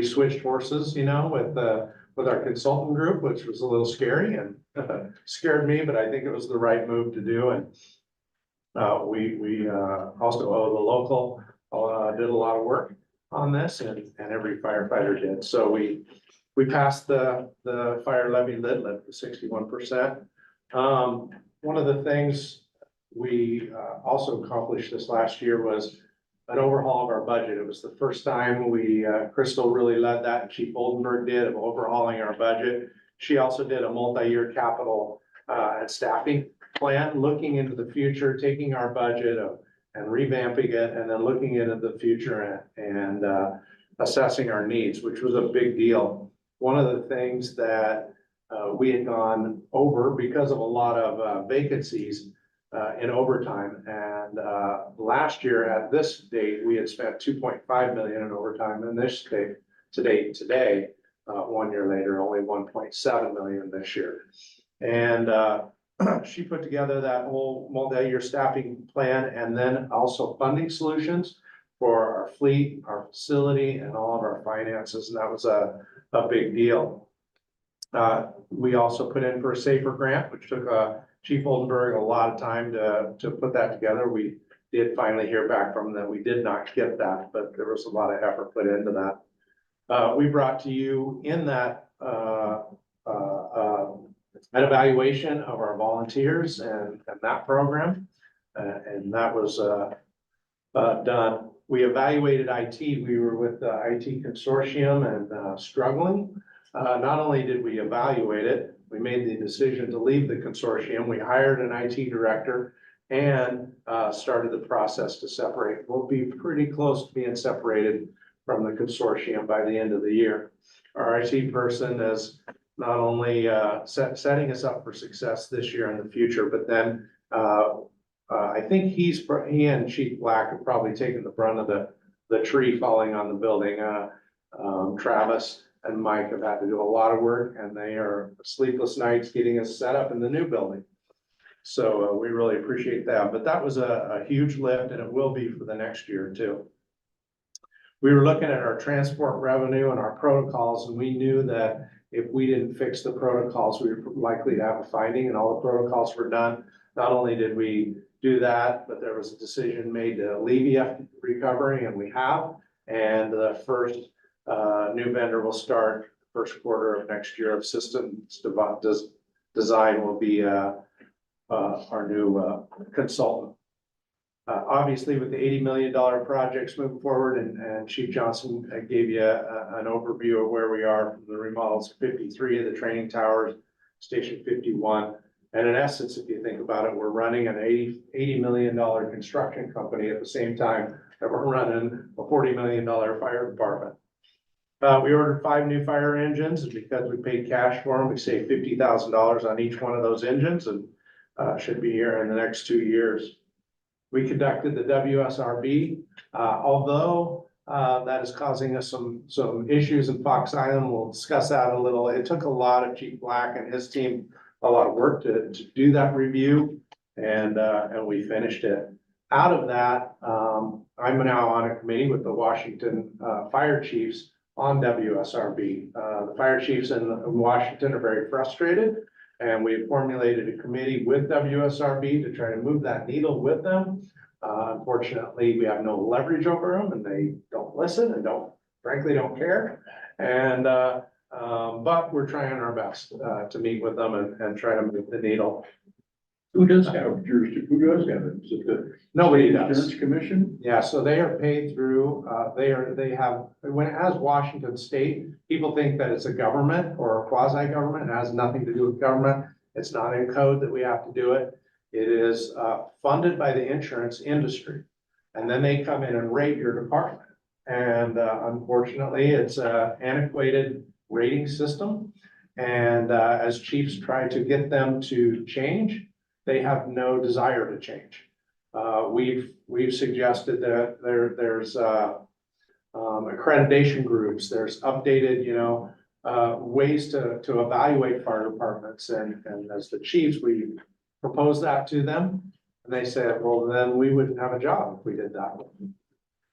switched horses, with our consultant group, which was a little scary and scared me, but I think it was the right move to do. And we also owe the local did a lot of work on this, and every firefighter did. So we passed the fire levy lift to 61%. One of the things we also accomplished this last year was an overhaul of our budget. It was the first time Crystal really led that, and Chief Oldenburg did, of overhauling our budget. She also did a multi-year capital and staffing plan, looking into the future, taking our budget and revamping it, and then looking into the future and assessing our needs, which was a big deal. One of the things that we had gone over because of a lot of vacancies in overtime, and last year at this date, we had spent 2.5 million in overtime, and today, 1 year later, only 1.7 million this year. And she put together that whole multi-year staffing plan, and then also funding solutions for our fleet, our facility, and all of our finances, and that was a big deal. We also put in for a SAFER grant, which took Chief Oldenburg a lot of time to put that together. We did finally hear back from them that we did not get that, but there was a lot of effort put into that. We brought to you in that an evaluation of our volunteers and that program, and that was done. We evaluated IT. We were with the IT consortium and struggling. Not only did we evaluate it, we made the decision to leave the consortium. We hired an IT director and started the process to separate. We'll be pretty close to being separated from the consortium by the end of the year. Our IT person is not only setting us up for success this year and the future, but then I think he and Chief Black have probably taken the brunt of the tree falling on the building. Travis and Mike have had to do a lot of work, and they are sleepless nights getting us set up in the new building. So we really appreciate that, but that was a huge lift, and it will be for the next year too. We were looking at our transport revenue and our protocols, and we knew that if we didn't fix the protocols, we were likely to have a finding, and all the protocols were done. Not only did we do that, but there was a decision made to leave EF recovery, and we have. And the first new vendor will start first quarter of next year of systems design will be our new consultant. Obviously, with the $80 million projects moving forward, and Chief Johnson gave you an overview of where we are from the remodels of 53 of the training towers, Station 51. And in essence, if you think about it, we're running an $80 million construction company at the same time that we're running a $40 million fire department. We ordered 5 new fire engines, and because we paid cash for them, we saved $50,000 on each one of those engines, and should be here in the next 2 years. We conducted the WSRB, although that is causing us some issues in Fox Island. We'll discuss that a little. It took a lot of Chief Black and his team a lot of work to do that review, and we finished it. Out of that, I'm now on a committee with the Washington fire chiefs on WSRB. The fire chiefs in Washington are very frustrated, and we formulated a committee with WSRB to try to move that needle with them. Unfortunately, we have no leverage over them, and they don't listen and frankly don't care. And but we're trying our best to meet with them and try to move the needle. Who does have jurisdiction? Who does have it? Is it the Nobody State does. Insurance Commission? Yeah, so they are paid through, when it has Washington State, people think that it's a government or a quasi-government. It has nothing to do with government. It's not in code that we have to do it. It is funded by the insurance industry. And then they come in and rate your department. And unfortunately, it's an antiquated rating system. And as chiefs try to get them to change, they have no desire to change. We've suggested that there's accreditation groups, there's updated, ways to evaluate fire departments, and as the chiefs, we proposed that to them, and they said, well, then we wouldn't have a job if we did that.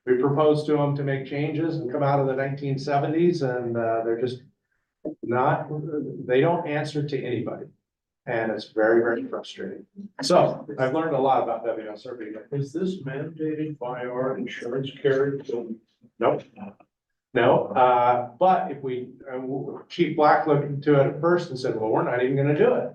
We proposed to them to make changes and come out of the 1970s, and they're just not, they don't answer to anybody. And it's very, very frustrating. So I've learned a lot about WSRB. Is this mandated by our insurance carrier? Nope. No, but if Chief Black looked into it at first and said, well, we're not even gonna do it.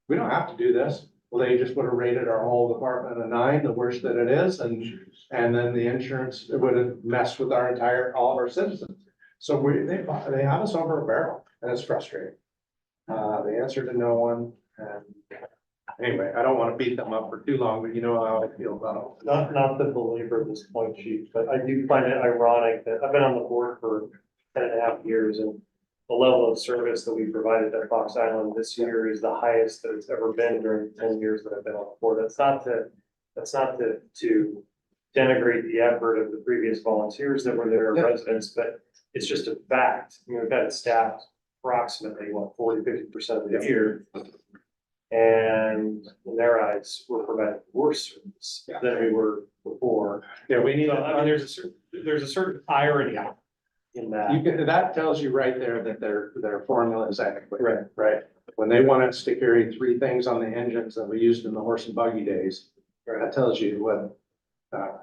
We don't have to do this. Well, they just would have rated our whole department a 9, the worst that it is, and then the insurance would have messed with all of our citizens. So they have us over a barrel, and it's frustrating. They answer to no one. And anyway, I don't want to beat them up for too long, but you know how I feel about it. Not to belabor this point, Chief, but I do find it ironic that I've been on the board for 10.5 years, and the level of service that we provided at Fox Island this year is the highest that it's ever been during the 10 years that I've been on the board. That's not to denigrate the effort of the previous volunteers that were there, residents, but it's just a fact. We've got it staffed approximately 40–50% of the year. And in their eyes, we're providing worse service than we were before. Yeah, we need. I mean, there's a certain irony in that. That tells you right there that their formula is adequate. Right. When they want us to carry 3 things on the engines that we used in the horse and buggy days, that tells you what.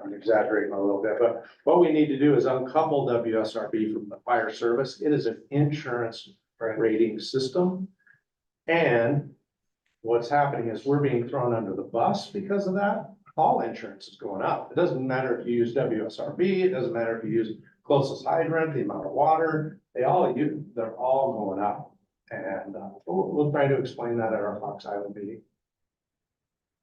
I'm exaggerating a little bit, but what we need to do is uncouple WSRB from the fire service. It is an insurance rating system, and what's happening is we're being thrown under the bus because of that. All insurance is going up. It doesn't matter if you use WSRB, it doesn't matter if you use closest hydrant, the amount of water, they're all going up. And we'll try to explain that at our Fox Island meeting.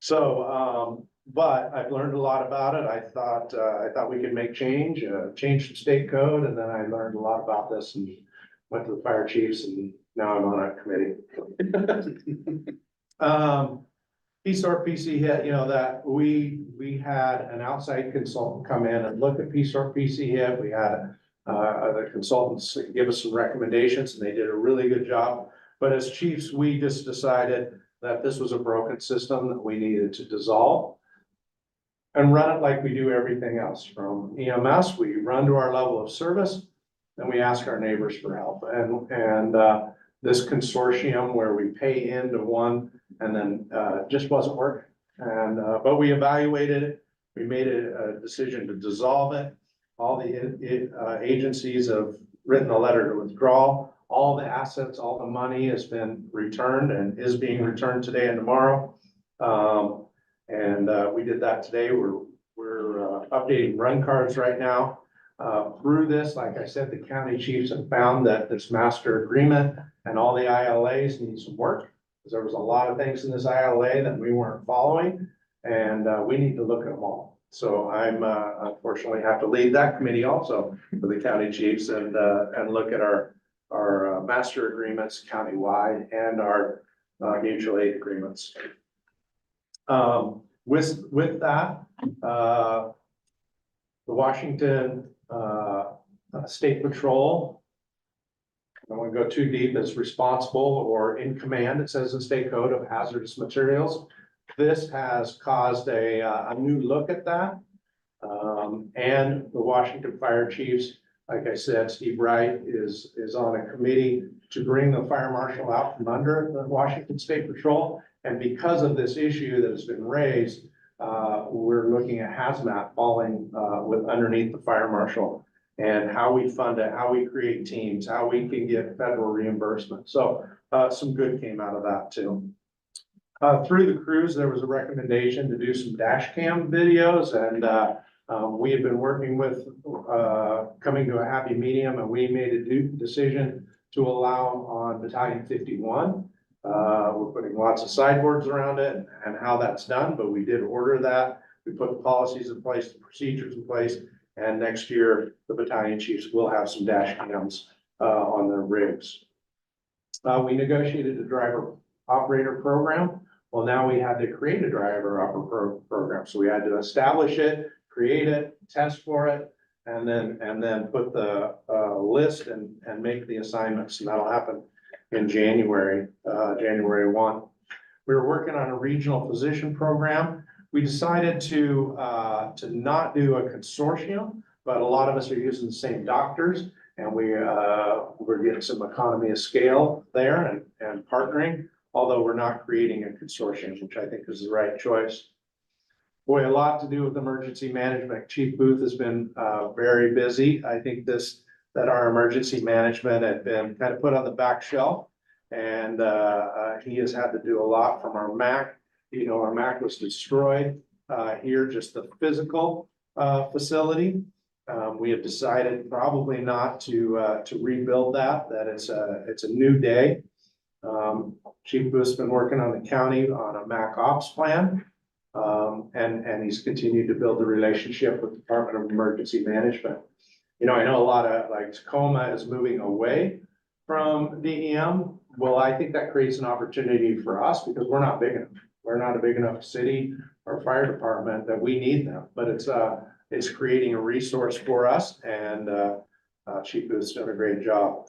So, but I've learned a lot about it. I thought we could make change some state code, and then I learned a lot about this and went to the fire chiefs, and now I'm on a committee. PSOR PC hit, that we had an outside consultant come in and look at PSOR PC hit. We had the consultants give us some recommendations, and they did a really good job. But as chiefs, we just decided that this was a broken system that we needed to dissolve and run it like we do everything else. From EMS, we run to our level of service, and we ask our neighbors for help. And this consortium where we pay into one and then just wasn't working. And but we evaluated it. We made a decision to dissolve it. All the agencies have written a letter to withdraw. All the assets, all the money has been returned and is being returned today and tomorrow. We did that today. We're updating run cards right now. Through this, like I said, the county chiefs have found that this master agreement and all the ILAs need some work, because there was a lot of things in this ILA that we weren't following, and we need to look at them all. So I'm, unfortunately have to lead that committee also for the county chiefs and look at our master agreements countywide and our mutual aid agreements. With that, the Washington State Patrol, I don't want to go too deep, is responsible or in command, it says in state code, of hazardous materials. This has caused a new look at that. And the Washington Fire Chiefs, like I said, Steve Wright is on a committee to bring the fire marshal out from under the Washington State Patrol. And because of this issue that has been raised, we're looking at hazmat falling with underneath the fire marshal and how we fund it, how we create teams, how we can get federal reimbursement. So some good came out of that too. Through the cruise, there was a recommendation to do some dash cam videos, and we have been working with coming to a happy medium, and we made a decision to allow on Battalion 51. We're putting lots of sideboards around it and how that's done, but we did order that. We put the policies in place, the procedures in place, and next year the battalion chiefs will have some dash cams on their rigs. We negotiated a driver operator program. Well, now we had to create a driver operator program. So we had to establish it, create it, test for it, and then put the list and make the assignments. And that'll happen in January 1. We were working on a regional physician program. We decided to not do a consortium, but a lot of us are using the same doctors, and we're getting some economy of scale there and partnering, although we're not creating a consortium, which I think is the right choice. Boy, a lot to do with emergency management. Chief Booth has been very busy. I think that our emergency management had been kind of put on the back shelf, and he has had to do a lot from our MAC. You know, our MAC was destroyed here, just the physical facility. We have decided probably not to rebuild that it's a new day. Chief Booth's been working on the county on a MAC ops plan. And he's continued to build a relationship with the Department of Emergency Management. You know, I know a lot of, like, Tacoma is moving away from DEM. Well, I think that creates an opportunity for us because we're not big enough. We're not a big enough city or fire department that we need them, but it's creating a resource for us, and Chief Booth's done a great job.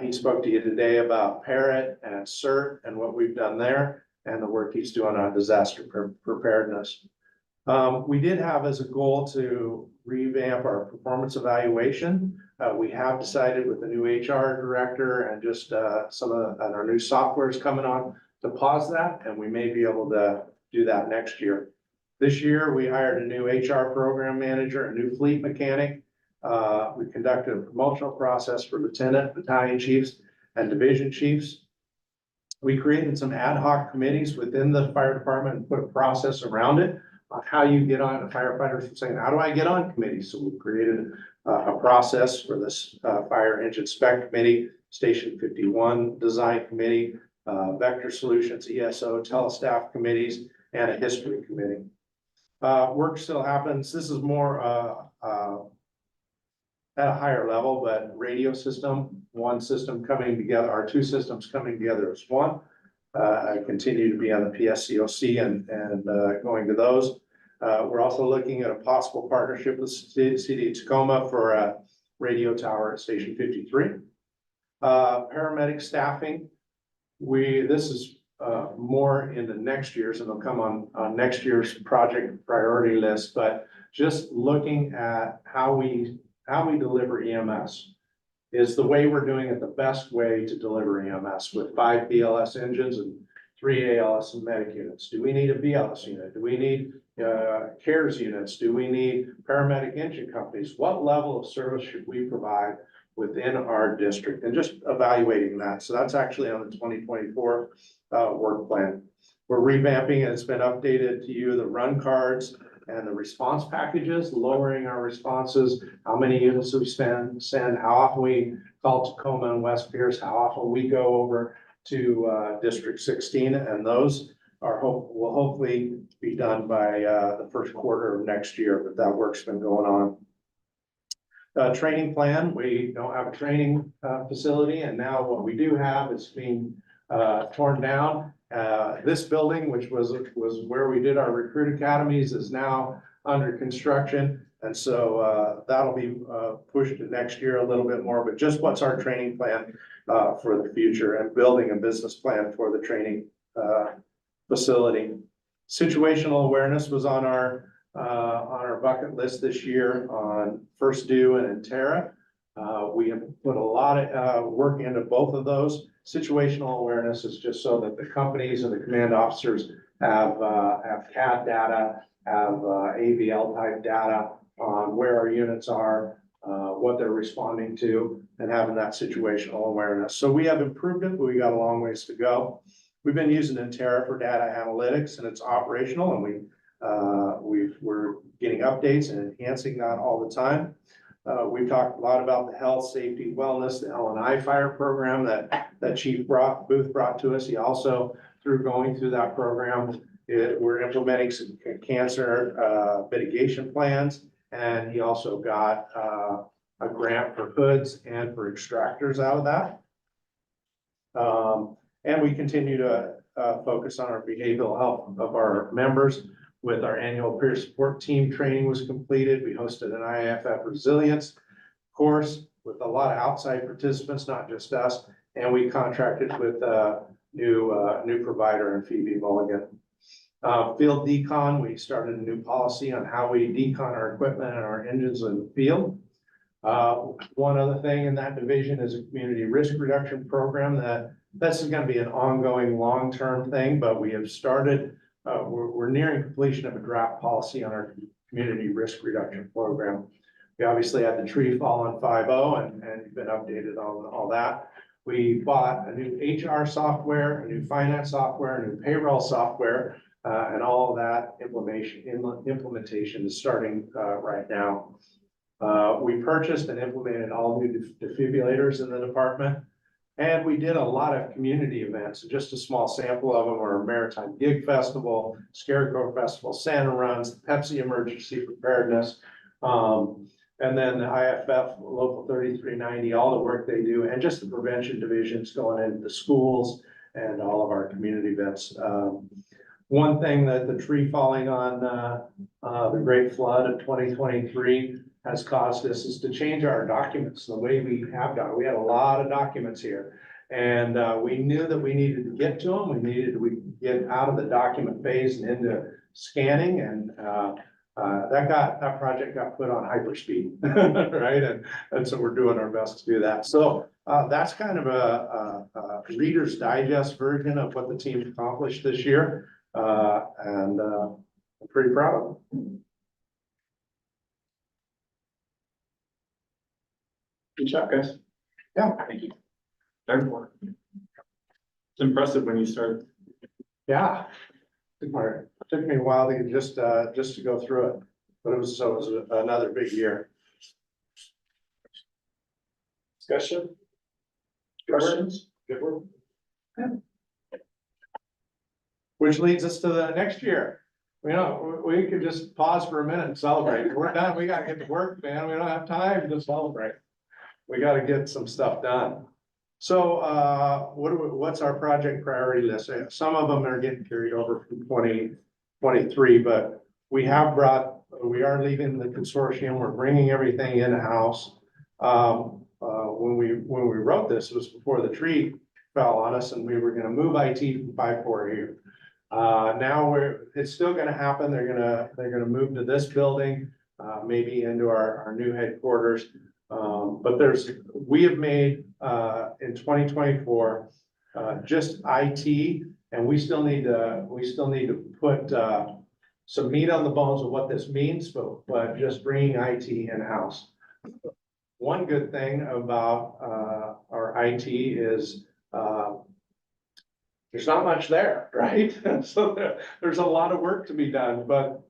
He spoke to you today about Parrot and CERT and what we've done there and the work he's doing on disaster preparedness. We did have as a goal to revamp our performance evaluation. We have decided with the new HR director and just some of our new software is coming on to pause that, and we may be able to do that next year. This year, we hired a new HR program manager, a new fleet mechanic. We conducted a promotional process for lieutenant, battalion chiefs, and division chiefs. We created some ad hoc committees within the fire department and put a process around it on how you get on. The firefighters were saying, how do I get on committees? So we created a process for this fire engine spec committee, Station 51 design committee, Vector Solutions, ESO, telestaff committees, and a history committee. Work still happens. This is more at a higher level, but radio system, one system coming together, our two systems coming together as one. I continue to be on the PSCOC and going to those. We're also looking at a possible partnership with the city of Tacoma for a radio tower at Station 53. Paramedic staffing. This is more into next year's, and it'll come on next year's project priority list, but just looking at how we deliver EMS. Is the way we're doing it the best way to deliver EMS with 5 BLS engines and 3 ALS and medic units? Do we need a BLS unit? Do we need CARES units? Do we need paramedic engine companies? What level of service should we provide within our district? And just evaluating that. So that's actually on the 2024 work plan. We're revamping, and it's been updated to you, the run cards and the response packages, lowering our responses, how many units we send, how often we call Tacoma and West Pierce, how often we go over to District 16, and those our hope will hopefully be done by, the first quarter of next year, but that work's been going on. Training plan, we don't have a training, facility, and now what we do have is being, torn down. This building, which was where we did our recruit academies, is now under construction. And so, that'll be, pushed to next year a little bit more, but just what's our training plan, for the future, and building a business plan for the training, facility. Situational awareness was on our bucket list this year on First Due and Terra. We have put a lot of, work into both of those. Situational awareness is just so that the companies and the command officers have CAD data, have, AVL type data on where our units are, what they're responding to, and having that situational awareness. So we have improved it, but we got a long ways to go. We've been using Terra for data analytics, and it's operational, and we're getting updates and enhancing that all the time. We've talked a lot about the health, safety, wellness, the L&I fire program that Chief Booth brought to us. He also, through going through that program, we're implementing some cancer mitigation plans, and he also got a grant for hoods and for extractors out of that. And we continue to focus on our behavioral health of our members. With our annual peer support team training was completed, we hosted an IAFF resilience course with a lot of outside participants, not just us, and we contracted with a new provider in Phoebe Mulligan. Field decon, we started a new policy on how we decon our equipment and our engines in the field. One other thing in that division is a community risk reduction program that's going to be an ongoing long-term thing, but we have started, we're nearing completion of a draft policy on our community risk reduction program. We obviously had the tree fall on 5.0 and been updated on all that. We bought a new HR software, a new finance software, a new payroll software, and all of that implementation is starting right now. We purchased and implemented all new defibrillators in the department. And we did a lot of community events. Just a small sample of them are Maritime Gig Festival, Scarecrow Festival, Santa Runs, Pepsi Emergency Preparedness, and then the IFF Local 3390, all the work they do, and just the prevention divisions going into the schools and all of our community events. One thing that the tree falling on the Great Flood of 2023 has caused us is to change our documents the way we have done. We had a lot of documents here, and we knew that we needed to get to them. We needed to get out of the document phase and into scanning, and that project got put on hyperspeed, right? And so we're doing our best to do that. So that's kind of a Reader's Digest version of what the team accomplished this year, and I'm pretty proud of them. Good job, guys. Yeah. Thank you. Everyone. It's impressive when you start. Yeah. Took me a while to just to go through it, but it was another big year. Discussion? Questions? Good work. Which leads us to the next year. You know, we could just pause for a minute and celebrate. We're done. We gotta get to work, man. We don't have time to celebrate. We gotta get some stuff done. So, what's our project priority list? Some of them are getting carried over from 2023, but we are leaving the consortium. We're bringing everything in-house. When we wrote this, it was before the tree fell on us and we were gonna move IT from 5-4 here. Now it's still gonna happen. They're gonna move to this building, maybe into our new headquarters. But we have made, in 2024, just IT, and we still need to put, some meat on the bones of what this means, but just bringing IT in-house. One good thing about, our IT is, there's not much there, right? So there's a lot of work to be done, but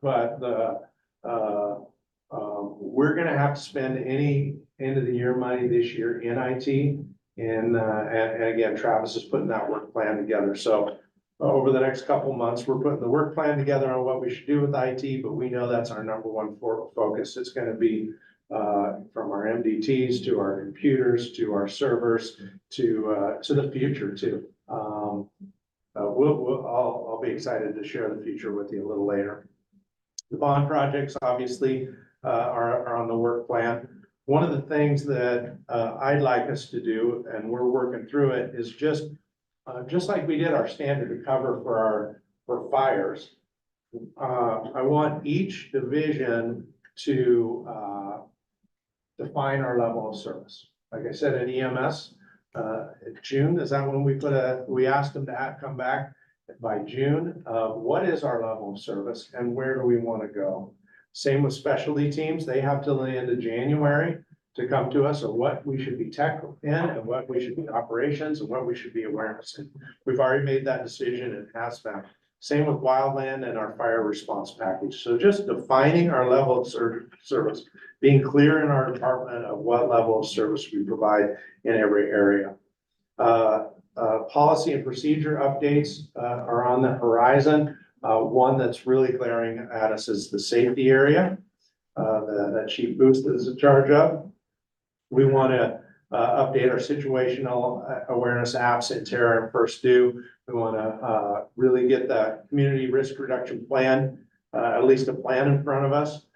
we're gonna have to spend any end of the year money this year in IT. And again, Travis is putting that work plan together. So over the next couple months. We're putting the work plan together on what we should do with IT, but we know that's our number one focus. It's gonna be from our MDTs to our computers, to our servers, to the future too. I'll be excited to share the future with you a little later. The bond projects obviously are on the work plan. One of the things that I'd like us to do, and we're working through it, is just like we did our standard to cover for fires. I want each division to define our level of service. Like I said, at EMS, June, is that when we asked them to come back by June? What is our level of service and where do we want to go? Same with specialty teams. They have till the end of January to come to us of what we should be tech in and what we should be operations and what we should be awareness in. We've already made that decision and HAZMAT. Same with wildland and our fire response package. So just defining our level of service, being clear in our department of what level of service we provide in every area. Policy and procedure updates are on the horizon. One that's really glaring at us is the safety area that Chief Booth is in charge of. We want to update our situational awareness apps in Terra and First Due. We want to really get that community risk reduction plan, at least a plan in front of us.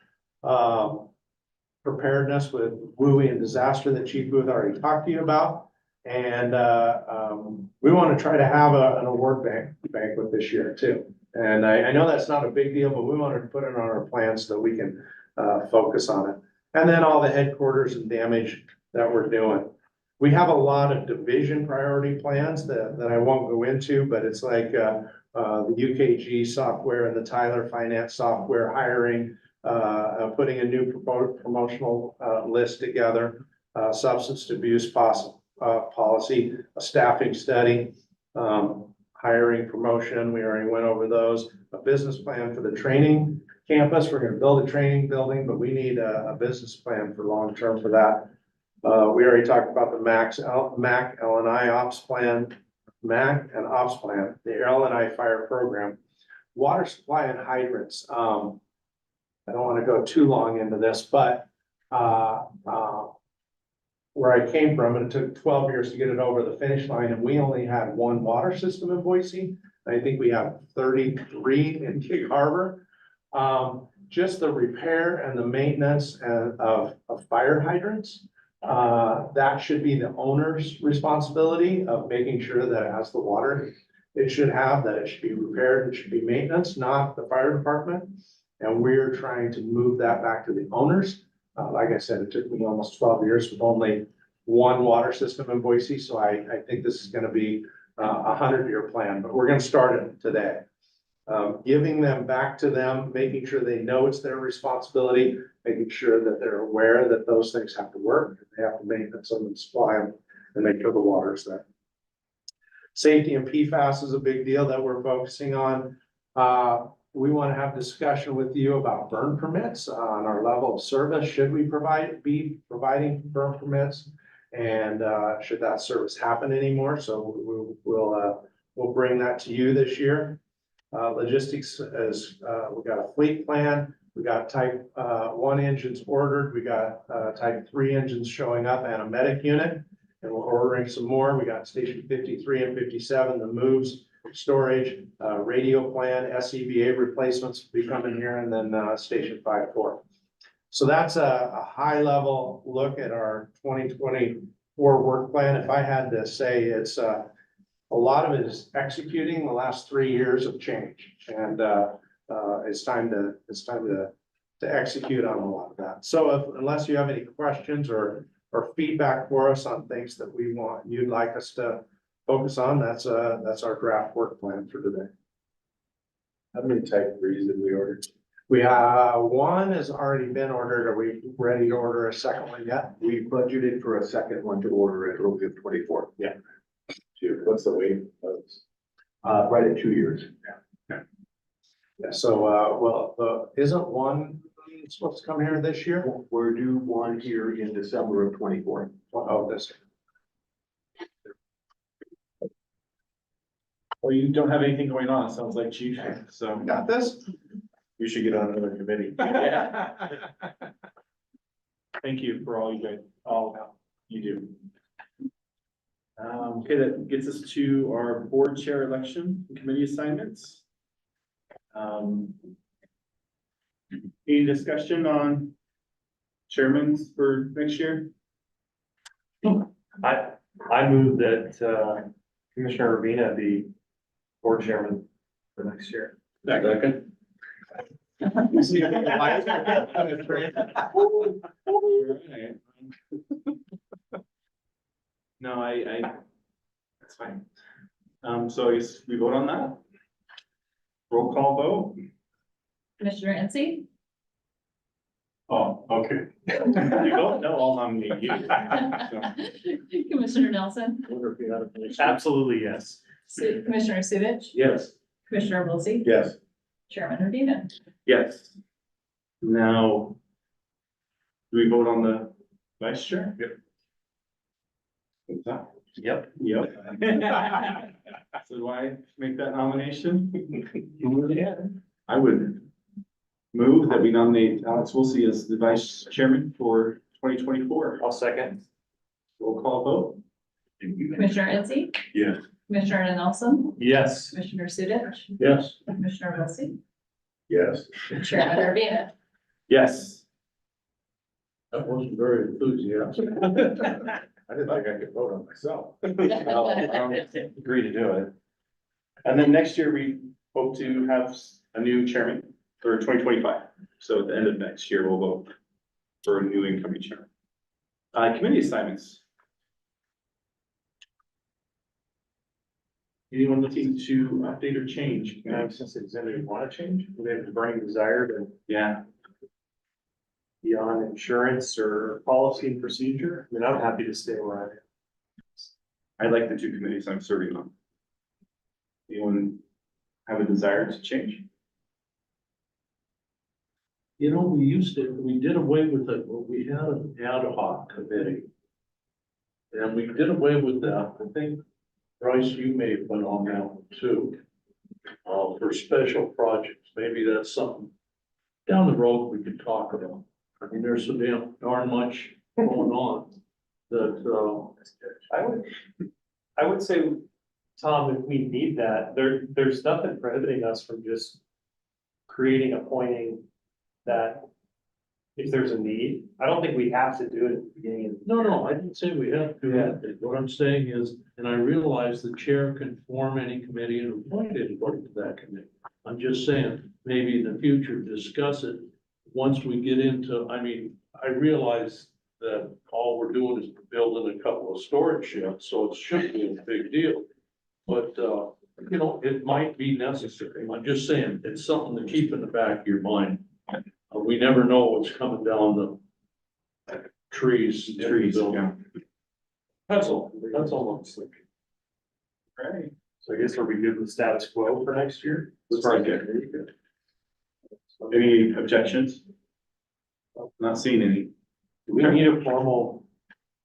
Preparedness with WUI and disaster that Chief Booth already talked to you about. And we want to try to have an award banquet this year too. And I know that's not a big deal, but we wanted to put it on our plan so that we can focus on it. And then all the headquarters and damage that we're doing. We have a lot of division priority plans that I won't go into, but it's like the UKG software and the Tyler Finance software hiring, putting a new promotional list together, substance abuse policy, a staffing study, hiring, promotion. We already went over those. A business plan for the training campus. We're going to build a training building, but we need a business plan for long term for that. We already talked about the MAC L&I ops plan, MAC and ops plan, the L&I fire program, water supply and hydrants. I don't want to go too long into this, but where I came from, and it took 12 years to get it over the finish line, and we only had one water system in Boise. I think we have 33 in Gig Harbor. Just the repair and the maintenance of fire hydrants. That should be the owner's responsibility of making sure that it has the water it should have, that it should be repaired, it should be maintenance, not the fire department. And we're trying to move that back to the owners. Like I said, it took me almost 12 years with only one water system in Boise. So I think this is going to be a 100-year plan, but we're going to start it today. Giving them back to them, making sure they know it's their responsibility, making sure that they're aware that those things have to work. They have to maintenance them and supply them and make sure the water is there. Safety and PFAS is a big deal that we're focusing on. We want to have discussion with you about burn permits on our level of service. Should we be providing burn permits? And should that service happen anymore? So we'll bring that to you this year. Logistics is, we got a fleet plan. We got type 1 engines ordered. We got type 3 engines showing up and a medic unit. And we're ordering some more. We got station 53 and 57, the moves, storage, radio plan, SCBA replacements will be coming here, and then station 54. So that's a high level look at our 2024 work plan. If I had to say, it's a lot of it is executing the last 3 years of change, and it's time to execute on a lot of that. So unless you have any questions or feedback for us on things that you'd like us to focus on, that's our draft work plan for today. How many type 3s did we order? We have one has already been ordered. Are we ready to order a second one yet? We budgeted for a second one to order at early of 24. Yeah. What's the wait? Right at 2 years. Yeah. So, isn't one supposed to come here this year? We're due one here in December of 24. Oh, this. Well, you don't have anything going on, it sounds like, chief, so. Got this? You should get on another committee. Thank you for all you do. Okay, that gets us to our board chair election and committee assignments. Any discussion on chairmans for next year? I move that, Commissioner Urbina be board chairman for next year. Second. No, that's fine. So I guess we vote on that. Roll call vote. Commissioner Ensy, Oh, okay. You don't know, I'll nominate you. Commissioner Nelson, Absolutely, yes. Commissioner Sudich, Yes. Commissioner Wiltie, Yes. Chairman Urbina. Yes. Now, do we vote on the vice chair? Yep. Yep. Yep. So do I make that nomination? Yeah. I would move that we nominate Alex Wilsey as the vice chairman for 2024. I'll second. Roll call vote. Commissioner Ensy, Yes. Commissioner Nelson, Yes. Commissioner Sudich, Yes. Commissioner Wiltie, Yes. Chairman Urbina. Yes. That wasn't very enthusiastic. I didn't think I could vote on myself. Agree to do it. And then next year, we hope to have a new chairman for 2025. So at the end of next year, we'll vote for a new incoming chairman. Committee assignments. Anyone looking to update or change? Since it's anybody want to change, do they have a burning desire to Yeah, beyond insurance or policy and procedure? I mean, I'm happy to stay where I am. I like the two committees I'm serving on. Anyone have a desire to change? You know, we did away with it, but we had an ad hoc committee. And we did away with that. I think, Bryce, you may have been on that one too. For special projects, maybe that's something down the road we could talk about. I mean, there's so damn darn much going on that, I would say, Tom, if we need that, there's nothing prohibiting us from just creating, appointing that if there's a need. I don't think we have to do it at the beginning of the year. no, I didn't say we have to. Yeah. What I'm saying is, and I realize the chair can form any committee and appoint anybody to that committee. I'm just saying, maybe in the future, discuss it once we get into, I mean, I realize that all we're doing is building a couple of storage sheds, so it shouldn't be a big deal. But, you know, it might be necessary. I'm just saying, it's something to keep in the back of your mind. We never know what's coming down the trees. Yeah. That's all I'm thinking. Right. So I guess are we good with status quo for next year? Looks like it. Any objections? Not seeing any. Do we need a formal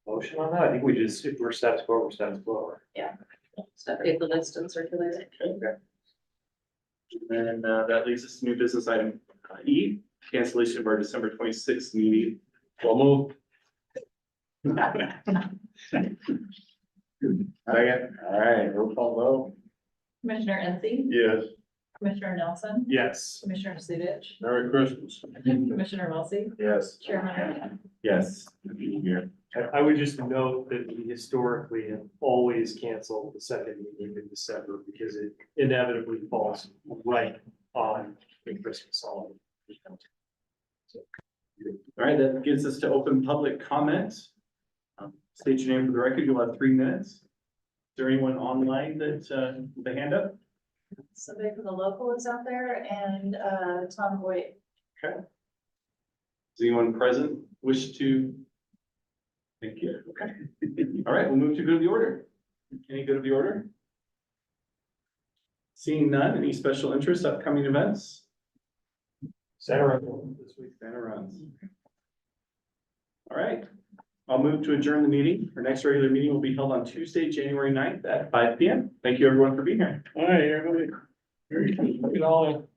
motion on that? I think we just, if we're status quo, we're status quo. Just update the list and circulate it. Okay. And that leads us to new business item E, cancellation of our December 26th meeting. Well, move. All right, roll call vote. Commissioner Ensy, Yes. Commissioner Nelson, Yes. Commissioner Sudich, Merry Christmas. Commissioner Wiltie, Yes. Chairman Urbina. Yes. Here. I would just note that we historically have always canceled the second meeting in December because it inevitably falls right on the Christmas holiday. All right, that gets us to open public comment. State your name for the record. You'll have 3 minutes. Is there anyone online that, with a hand up? Somebody from the local is out there and, Tom Boyd. Okay. Does anyone present wish to? Thank you. Okay. All right, we'll move to good of the order. Any good of the order? Seeing none, any special interest, upcoming events? Santa this week. Santa runs. All right. I'll move to adjourn the meeting. Our next regular meeting will be held on Tuesday, January 9th at 5 p.m. Thank you, everyone, for being here. All right, everybody. Very good. Look at all that